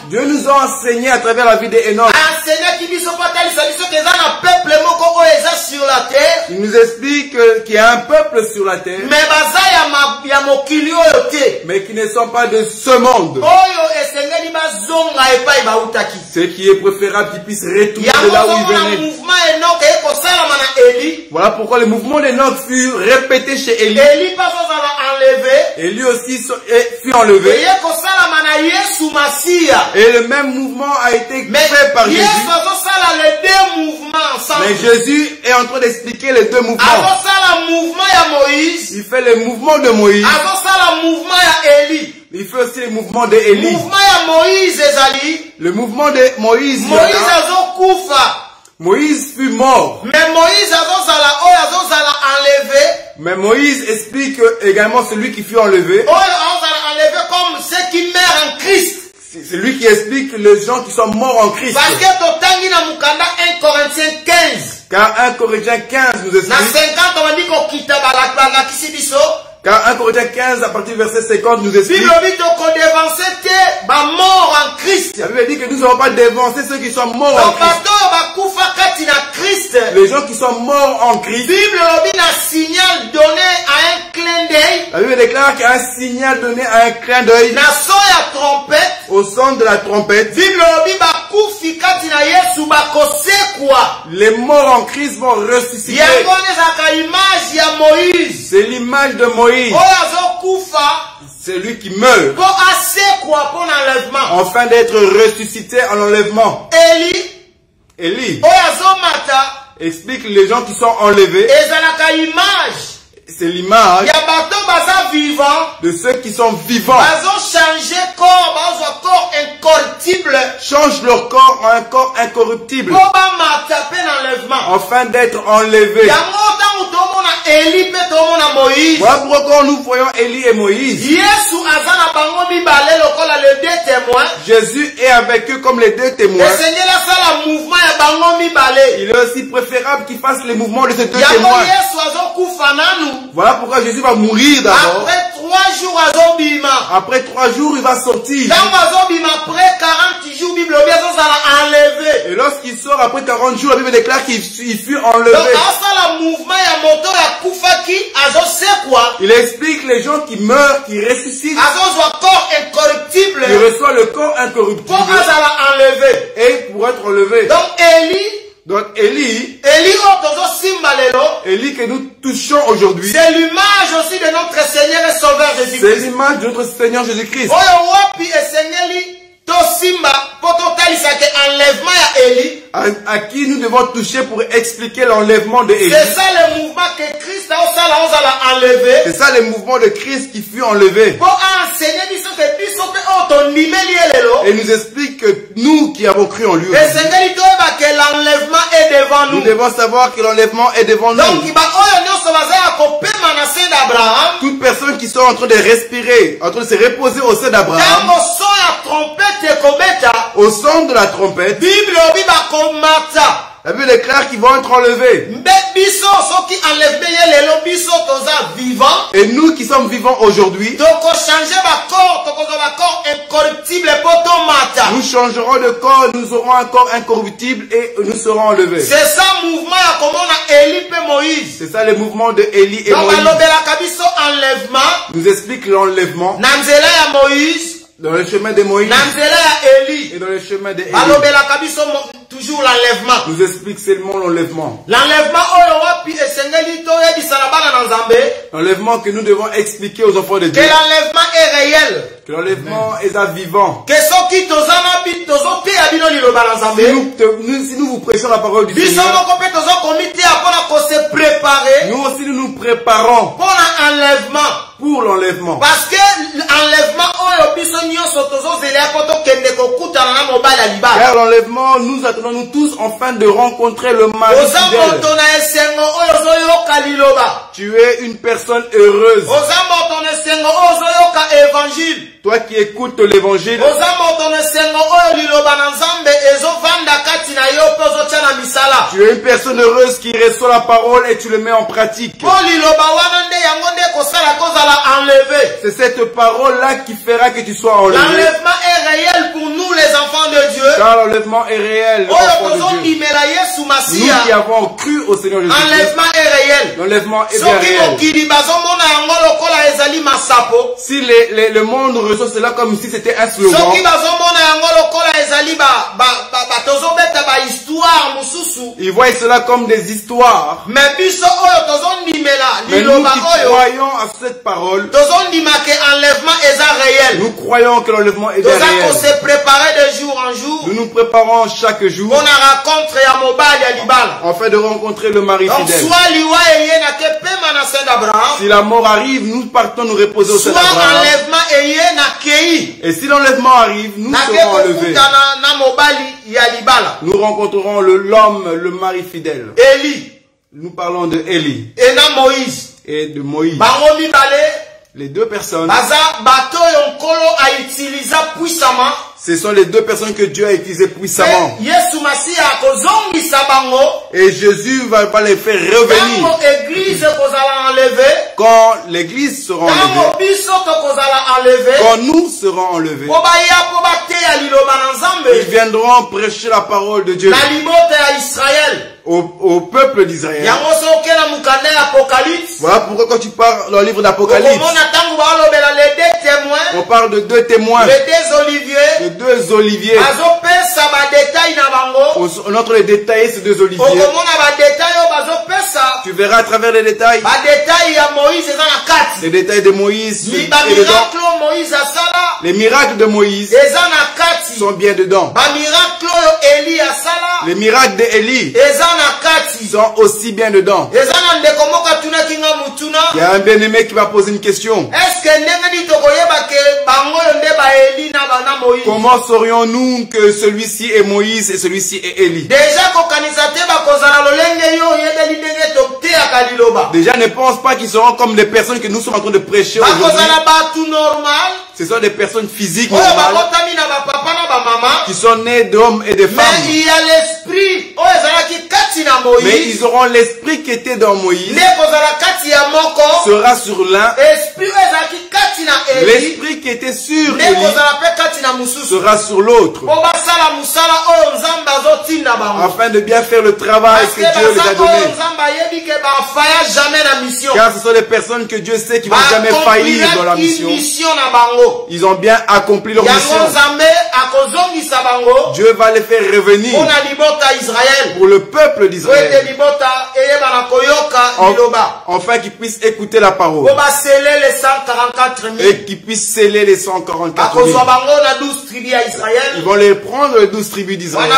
Dieu nous a enseigné à travers la vie d'Enoch. Il nous explique qu'il y a un peuple sur la terre, mais qui ne sont pas de ce monde. Ce qui est préférable qu'ils puissent retourner de là où ils venaient. Voilà pourquoi le mouvement d'Enoch fut répété chez Élie. enlevé. Et lui aussi fut enlevé. Et le même mouvement a été fait par Jésus. Mais Jésus est en train d'expliquer les deux mouvements. Il fait le mouvement de Moïse. Il fait aussi le mouvement d'Élie. Le mouvement de Moïse. Moïse fut mort. Mais Moïse explique également celui qui fut enlevé. Comme ceux qui meurent en Christ. C'est lui qui explique les gens qui sont morts en Christ. Parce que 1 Corinthiens 15. Car 1 Corinthiens 15 nous explique. Car 1 Corinthiens 15 à partir du verset 50 nous explique. La Bible dit que nous n'avons pas dévancé ceux qui sont morts en Christ. Les gens qui sont morts en Christ. La Bible déclare qu'il y a un signal donné à un clin d'œil. Au son de la trompette. Les morts en Christ vont ressusciter. C'est l'image de Moïse. C'est lui qui meurt afin d'être ressuscité en enlèvement. Élie explique les gens qui sont enlevés. C'est l'image de ceux qui sont vivants. Changent leur corps en un corps incorruptible afin d'être enlevés. Voilà pourquoi nous voyons Élie et Moïse. Jésus est avec eux comme les deux témoins. Il est aussi préférable qu'il fasse les mouvements de ces deux témoins. Voilà pourquoi Jésus va mourir d'abord. Après 3 jours, il va sortir. Et lorsqu'il sort après 40 jours, la Bible déclare qu'il fut enlevé. Il explique les gens qui meurent, qui ressuscitent. Il reçoit le corps incorruptible. Et pour être enlevé. Donc Élie que nous touchons aujourd'hui, c'est l'image aussi de notre Seigneur et Sauveur Jésus-Christ. C'est l'image de notre Seigneur Jésus-Christ. À qui nous devons toucher pour expliquer l'enlèvement de Élie. C'est ça le mouvement que Christ a enlevé. C'est ça le mouvement de Christ qui fut enlevé. Et nous explique que nous qui avons cru en lui, nous devons savoir que l'enlèvement est devant nous. Toute personne qui sont en train de respirer, en train de se reposer au sein d'Abraham, au son de la trompette, la Bible déclare qu'ils vont être enlevés. Et nous qui sommes vivants aujourd'hui, nous changerons de corps, nous aurons un corps incorruptible et nous serons enlevés. C'est ça le mouvement Moïse. C'est ça le mouvement de Élie et Moïse. Nous explique l'enlèvement. Dans le chemin de Moïse et dans le chemin d'Élie. Toujours l'enlèvement. Nous explique seulement l'enlèvement. L'enlèvement que nous devons expliquer aux enfants de Dieu. Que l'enlèvement est réel. Que l'enlèvement est à vivant. Que si nous vous prêchons la parole du Seigneur, nous aussi nous nous préparons pour l'enlèvement. Parce que l'enlèvement, car l'enlèvement, nous attendons tous enfin de rencontrer le mari fidèle. Tu es une personne heureuse. Toi qui écoutes l'évangile, tu es une personne heureuse qui reçoit la parole et tu le mets en pratique. C'est cette parole-là qui fera que tu sois enlevé. L'enlèvement est réel pour nous les enfants de Dieu. Car l'enlèvement est réel. Nous qui avons cru au Seigneur Jésus-Christ. L'enlèvement est réel. L'enlèvement est bien réel. Si le monde reçoit cela comme si c'était un slogan, ils voient cela comme des histoires. Mais nous qui croyons à cette parole, nous croyons que l'enlèvement est réel. Nous nous préparons chaque jour afin de rencontrer le mari fidèle. Si la mort arrive, nous partons nous reposer au sein d'Abraham. Et si l'enlèvement arrive, nous serons enlevés. Nous rencontrerons l'homme, le mari fidèle. Nous parlons de Élie et de Moïse. Les deux personnes, ce sont les deux personnes que Dieu a utilisées puissamment. Et Jésus va les faire revenir quand l'église sera enlevée, quand nous serons enlevés. Ils viendront prêcher la parole de Dieu au peuple d'Israël. Voilà pourquoi quand tu parles dans le livre d'Apocalypse, on parle de deux témoins, de deux oliviers. On entre les détails ces deux oliviers. Tu verras à travers les détails. Les détails de Moïse et dedans. Les miracles de Moïse sont bien dedans. Les miracles d'Élie sont aussi bien dedans. Il y a un bien-aimé qui va poser une question. Comment saurions-nous que celui-ci est Moïse et celui-ci est Élie? Déjà, ne pense pas qu'ils seront comme des personnes que nous sommes en train de prêcher aujourd'hui. Ce sont des personnes physiques normales qui sont nées d'hommes et de femmes. Mais il y a l'esprit. Mais ils auront l'esprit qui était dans Moïse sera sur l'un. L'esprit qui était sur Élie sera sur l'autre, afin de bien faire le travail que Dieu les a donné. Car ce sont les personnes que Dieu sait qui ne vont jamais faillir dans la mission. Ils ont bien accompli leur mission. Dieu va les faire revenir pour le peuple d'Israël, enfin qu'ils puissent écouter la parole et qu'ils puissent sceller les 144 000. Ils vont les prendre les 12 tribus d'Israël.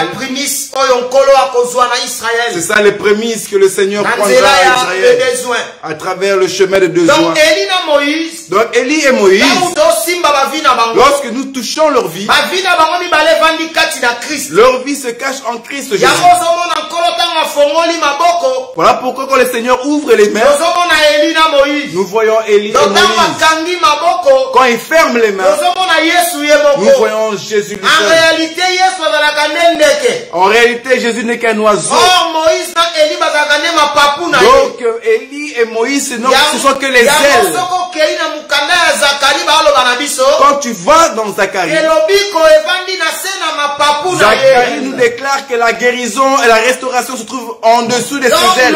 C'est ça les prémices que le Seigneur prendra à Israël à travers le chemin de deux joints. Donc Élie et Moïse, lorsque nous touchons leur vie se cache en Christ Jésus. Voilà pourquoi quand le Seigneur ouvre les mains, nous voyons Élie et Moïse. Quand il ferme les mains, nous voyons Jésus lui seul. En réalité, Jésus n'est qu'un oiseau. Donc Élie et Moïse, ce sont que les ailes. Quand tu vas dans Zacharie, Zacharie nous déclare que la guérison et la restauration se trouvent en dessous de ses ailes.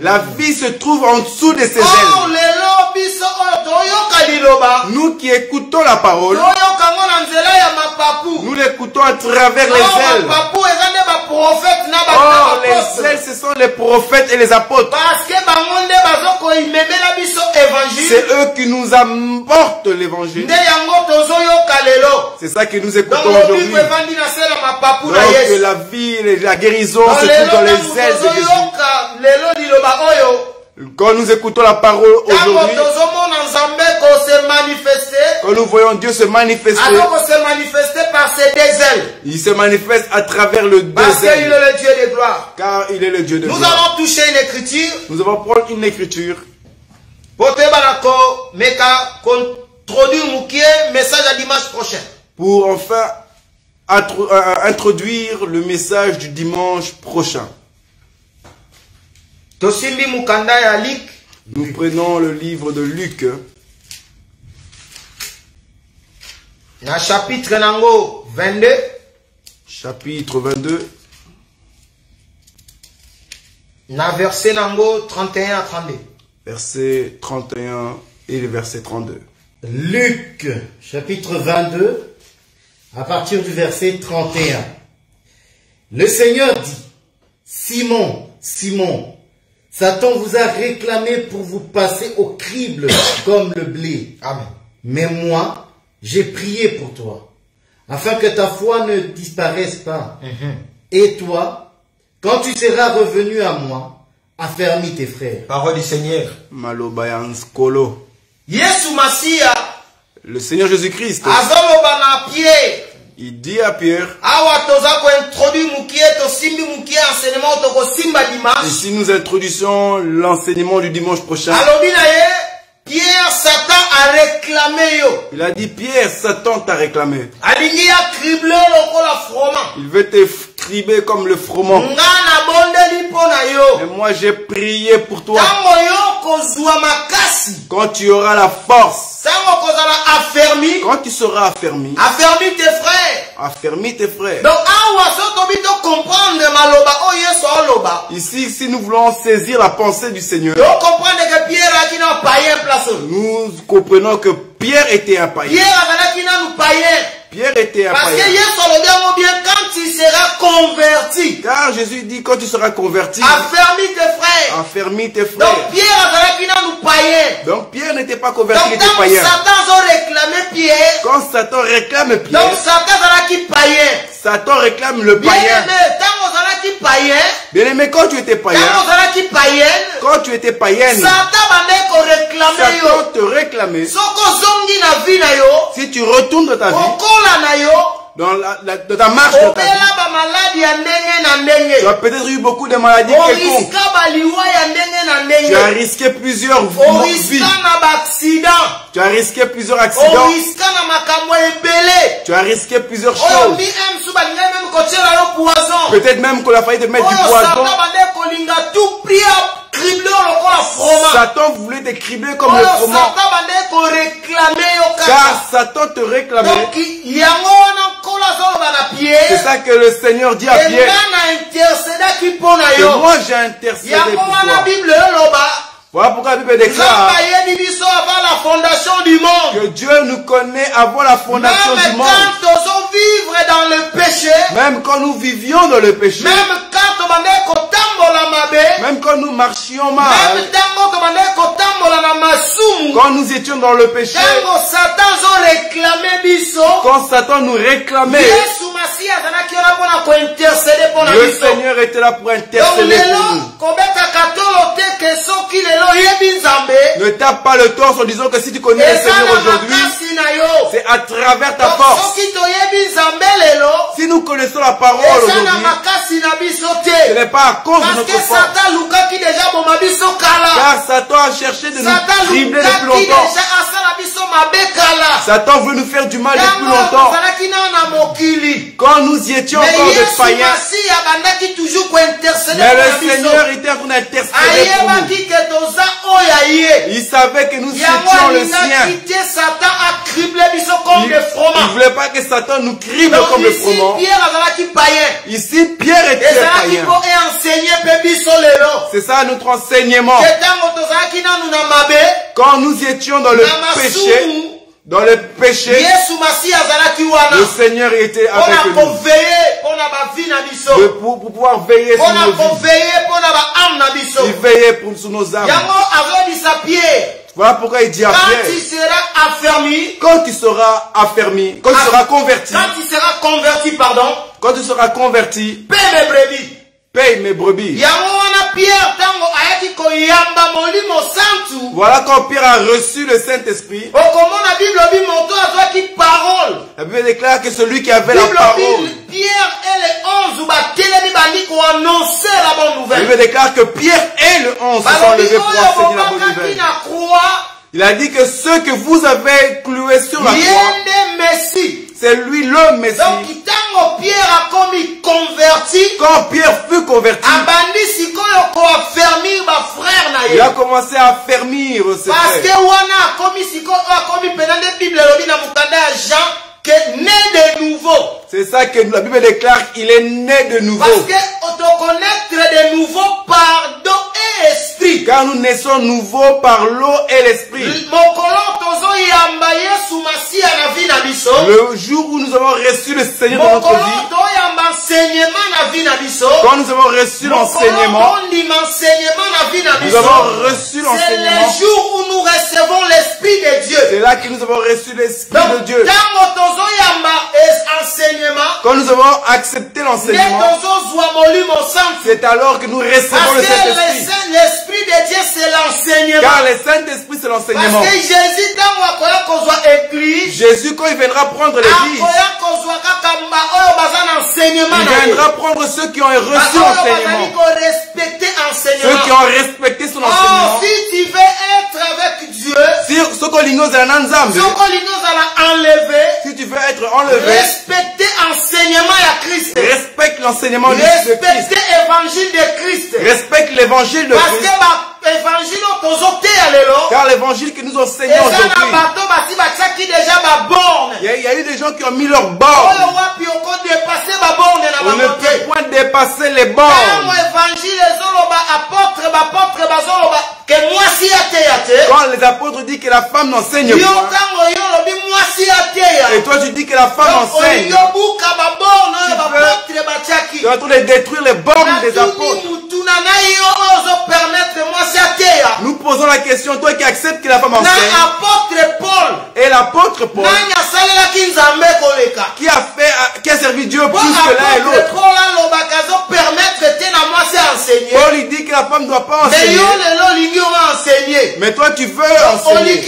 La vie se trouve en dessous de ses ailes. Nous qui écoutons la parole, nous l'écoutons à travers les ailes. Or, les ailes, ce sont les prophètes et les apôtres. C'est eux qui nous apportent l'évangile. C'est ça que nous écoutons aujourd'hui. Donc la vie, la guérison se trouve dans les ailes de Jésus. Quand nous écoutons la parole aujourd'hui, quand nous voyons Dieu se manifester, il se manifeste à travers le deux ailes. Car il est le Dieu de gloire. Nous allons toucher une écriture. Nous allons prendre une écriture pour enfin introduire le message du dimanche prochain. Nous prenons le livre de Luc. Chapitre 22. Chapitre 22. Verset 31 à 32. Verset 31 et le verset 32. Luc, chapitre 22, à partir du verset 31. Le Seigneur dit, Simon, Simon, Satan vous a réclamé pour vous passer au crible comme le blé. Amen. Mais moi, j'ai prié pour toi, afin que ta foi ne disparaisse pas. Et toi, quand tu seras revenu à moi, affermis tes frères. Parole du Seigneur. Malobayans Kolo. Yesu Masia. Le Seigneur Jésus-Christ. Azolobana Pierre. Il dit à Pierre. Ici nous introduisons l'enseignement du dimanche prochain. Pierre, Satan a réclamé yo. Il a dit, Pierre, Satan t'a réclamé. Il veut te cribler comme le froment. Mais moi j'ai prié pour toi. Quand tu auras la force, quand tu seras affermi, affermis tes frères. Affermis tes frères. Donc, ici, si nous voulons saisir la pensée du Seigneur, nous comprenons que Pierre était un païen. Pierre était un païen. Quand tu seras converti. Car Jésus dit quand tu seras converti, affermis tes frères. Affermis tes frères. Donc Pierre n'était pas converti, il était païen. Quand Satan réclame Pierre, donc Satan réclame le païen. Bien aimé, quand tu étais païen, quand tu étais païenne, Satan te réclamait. Si tu retournes dans ta vie, dans ta marche de ta vie, tu as peut-être eu beaucoup de maladies quelconques. Tu as risqué plusieurs vies. Tu as risqué plusieurs accidents. Tu as risqué plusieurs choses. Peut-être même qu'on a failli te mettre du poison. Satan voulait te cribler comme le froment. Car Satan te réclamait. C'est ça que le Seigneur dit à Pierre. Et moi j'ai intercédé pour toi. Voilà pourquoi la Bible déclare que Dieu nous connaît avant la fondation du monde. Même quand nous vivions dans le péché, même quand nous marchions mal, quand nous étions dans le péché, quand Satan nous réclamait, le Seigneur était là pour intercéder pour nous. Ne tape pas le torse en disant que si tu connais le Seigneur aujourd'hui, c'est à travers ta force. Si nous connaissons la parole aujourd'hui, ce n'est pas à cause de notre force. Car Satan a cherché de nous cribler depuis longtemps. Satan veut nous faire du mal depuis longtemps. Quand nous y étions encore des païens, mais le Seigneur était en train d'intercéder pour nous. Il savait que nous étions le sien. Il ne voulait pas que Satan nous crible comme le froment. Ici, Pierre était païen. C'est ça notre enseignement. Quand nous étions dans le péché, le Seigneur était avec nous. Pour pouvoir veiller sur nos vies. Il veillait sur nos âmes. Voilà pourquoi il dit à Pierre, quand tu seras affermi, quand tu seras converti, paye mes brebis. Voilà quand Pierre a reçu le Saint-Esprit. La Bible déclare que celui qui avait la parole. La Bible déclare que Pierre et le 11 se sont levés pour enseigner la bonne nouvelle. Il a dit que ceux que vous avez cloués sur la croix, c'est lui le Messie. Donc, quand Pierre fut converti, il a commencé à affermir ses frères. C'est ça que la Bible déclare, il est né de nouveau. Parce que te connaître de nouveau par don et esprit. l'esprit. Car nous naissons nouveau par l'eau et l'esprit. Le jour où nous avons reçu le Seigneur dans notre vie, quand nous avons reçu l'enseignement, nous avons reçu l'enseignement. C'est le jour où nous recevons l'Esprit de Dieu. C'est là que nous avons reçu l'Esprit de Dieu. Quand nous avons accepté l'enseignement, c'est alors que nous recevons le Saint-Esprit. L'Esprit de Dieu, c'est l'enseignement. Car le Saint-Esprit, c'est l'enseignement. Parce que Jésus, quand il viendra prendre l'Église, il viendra prendre ceux qui ont reçu l'enseignement, ceux qui ont respecté son enseignement. Si tu veux être avec Dieu, si tu veux être enlevé, respecter l'enseignement de Christ. Respecte l'enseignement de Christ. Respecter l'évangile de Christ. Respecte l'évangile de Christ. Car l'évangile que nous enseignons aujourd'hui, il y a eu des gens qui ont mis leurs bornes. On ne peut point dépasser les bornes. Quand les apôtres disent que la femme n'enseigne pas, et toi tu dis que la femme enseigne, tu es en train de détruire les bornes des apôtres. Nous posons la question, toi qui acceptes que la femme enseigne, et l'apôtre Paul, qui a servi Dieu plus que l'un et l'autre. Paul il dit que la femme ne doit pas enseigner. Mais toi tu veux enseigner.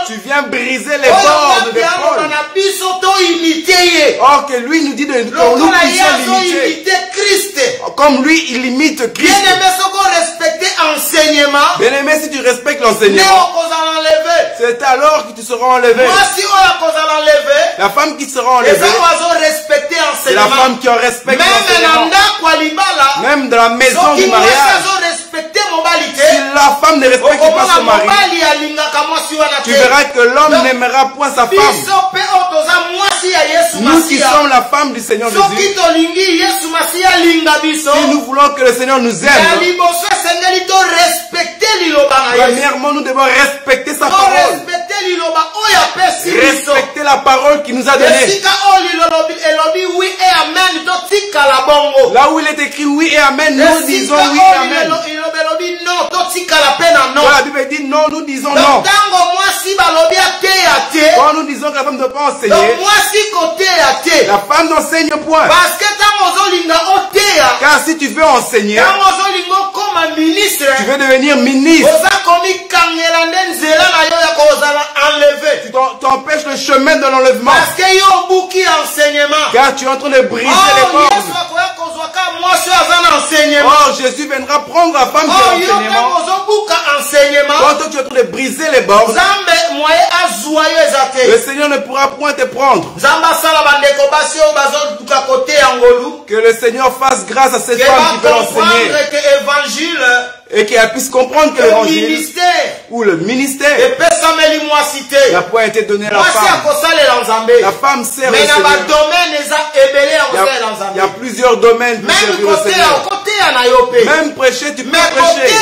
Tu viens briser les bornes de Paul. Or que lui nous dit de nous puissions l'imiter. Comme lui il imite Christ. Bien-aimé, si tu respectes l'enseignement, c'est alors que tu seras enlevé. La femme qui sera enlevée, c'est la femme qui en respecte l'enseignement. Même dans la maison du mariage, si la femme ne respecte pas son mari, tu verras que l'homme n'aimera point sa femme. Nous qui sommes la femme du Seigneur Jésus, si nous voulons que le Seigneur nous aime, premièrement nous devons respecter sa parole. Respecter la parole qu'il nous a donnée. Là où il est écrit oui et amen, nous disons oui et amen. Quand la Bible dit non, nous disons non. Quand nous disons que la femme ne doit pas enseigner, la femme n'enseigne point. Car si tu veux enseigner, tu veux devenir ministre, tu t'empêches le chemin de l'enlèvement. Car tu es en train de briser les bornes. Oh, Jésus viendra prendre la femme de l'enseignement. Quand toi tu es en train de briser les bornes, le Seigneur ne pourra point te prendre. Que le Seigneur fasse grâce à cette femme qui veut enseigner. Et qu'elle puisse comprendre que l'évangile ou le ministère n'a point été donné à la femme. La femme sert au Seigneur. Il y a plusieurs domaines pour servir au Seigneur. Même prêcher, tu peux prêcher.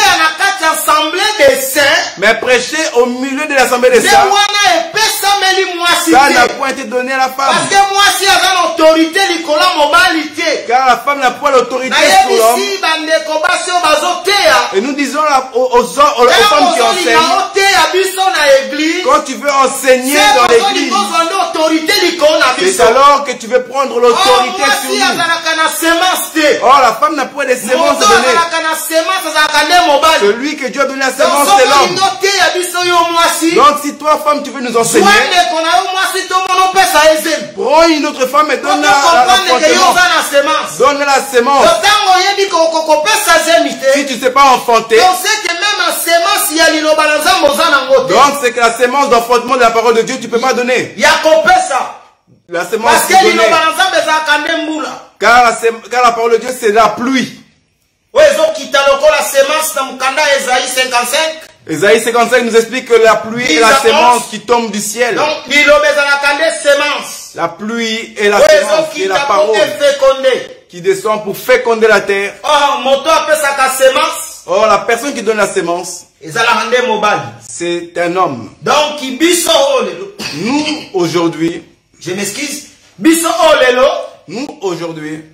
Mais prêcher au milieu de l'assemblée des saints, ça n'a point été donné à la femme. Car la femme n'a point l'autorité sur l'homme. Et nous disons aux femmes qui enseignent, quand tu veux enseigner dans l'église, c'est alors que tu veux prendre l'autorité sur nous. Or la femme n'a point de sémence donnée. Celui que Dieu a donné la sémence, c'est l'homme. Donc si toi femme tu veux nous enseigner, prends une autre femme et donne la sémence. Si tu ne sais pas enfanter, donc c'est que la sémence d'enfantement de la parole de Dieu tu ne peux pas donner. La sémence car la parole de Dieu c'est la pluie. Ésaïe 55 nous explique que la pluie est la sémence qui tombe du ciel. La pluie est la sémence qui est la parole qui descend pour féconder la terre. Or, la personne qui donne la sémence, c'est un homme. Donc, nous, aujourd'hui, je m'excuse, nous, aujourd'hui,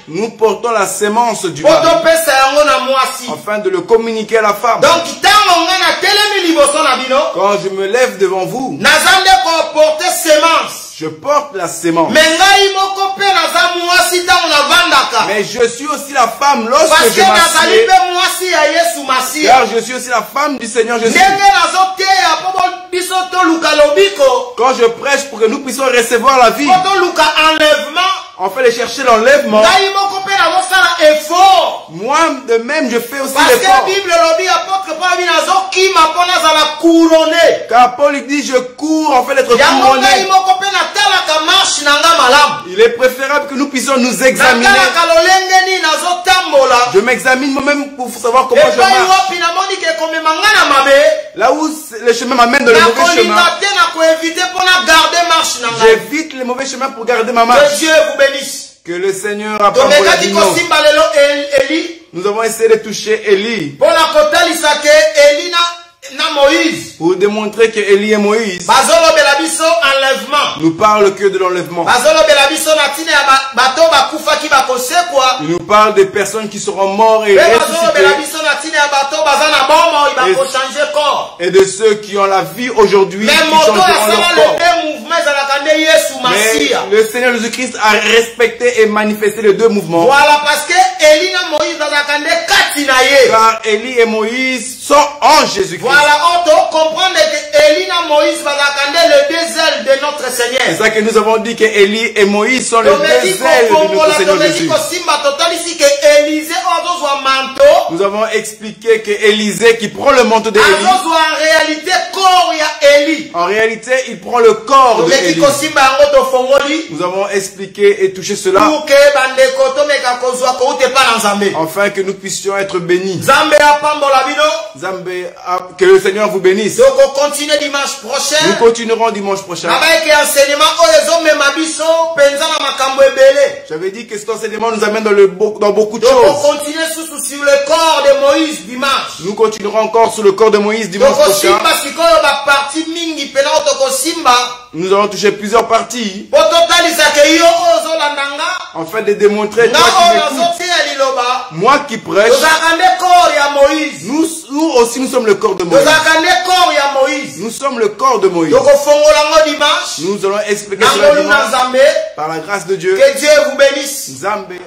nous portons la sémence du mari afin de le communiquer à la femme. Donc, quand je me lève devant vous, je porte la sémence. Mais je suis aussi la femme lorsque je m'assieds. Car je suis aussi la femme du Seigneur Jésus. Quand je prêche pour que nous puissions recevoir la vie, on fait chercher l'enlèvement. Moi de même je fais aussi l'effort. Car Paul dit je cours en fait d'être couronné. Il est préférable que nous puissions nous examiner. Je m'examine moi-même pour savoir comment je marche. Là où le chemin m'amène dans le mauvais chemin, j'évite les mauvais chemins pour garder ma marche. Que Dieu vous bénisse. Que le Seigneur a parlé. Nous avons essayé de toucher Élie. Pour démontrer que Élie et Moïse nous parlent que de l'enlèvement. Ils nous parlent des personnes qui seront morts et ressuscités. Et de ceux qui ont la vie aujourd'hui, qui changeront leur corps. Mais le Seigneur Jésus-Christ a respecté et manifesté les deux mouvements. Voilà, parce que Élie et Moïse car Élie et Moïse sont en Jésus-Christ. Voilà, on doit comprendre que Élie et Moïse va les deux ailes de notre Seigneur. C'est ça que nous avons dit que Élie et Moïse sont les deux ailes de notre Seigneur Jésus. Nous avons expliqué que Élisée qui prend le manteau d'Élie, en réalité il prend le corps de Élie. Nous avons expliqué et touché cela afin que nous puissions être bénis. Que le Seigneur vous bénisse. Nous continuerons dimanche prochain. J'avais dit que cet enseignement nous amène dans beaucoup de choses. Sur le corps de Moïse dimanche. Nous continuerons encore sur le corps de Moïse dimanche prochain. Nous allons toucher plusieurs parties afin de démontrer moi qui prêche, nous aussi nous sommes le corps de Moïse. Nous sommes le corps de Moïse. Nous allons expliquer cela dimanche par la grâce de Dieu. Que Dieu vous bénisse. Zambé.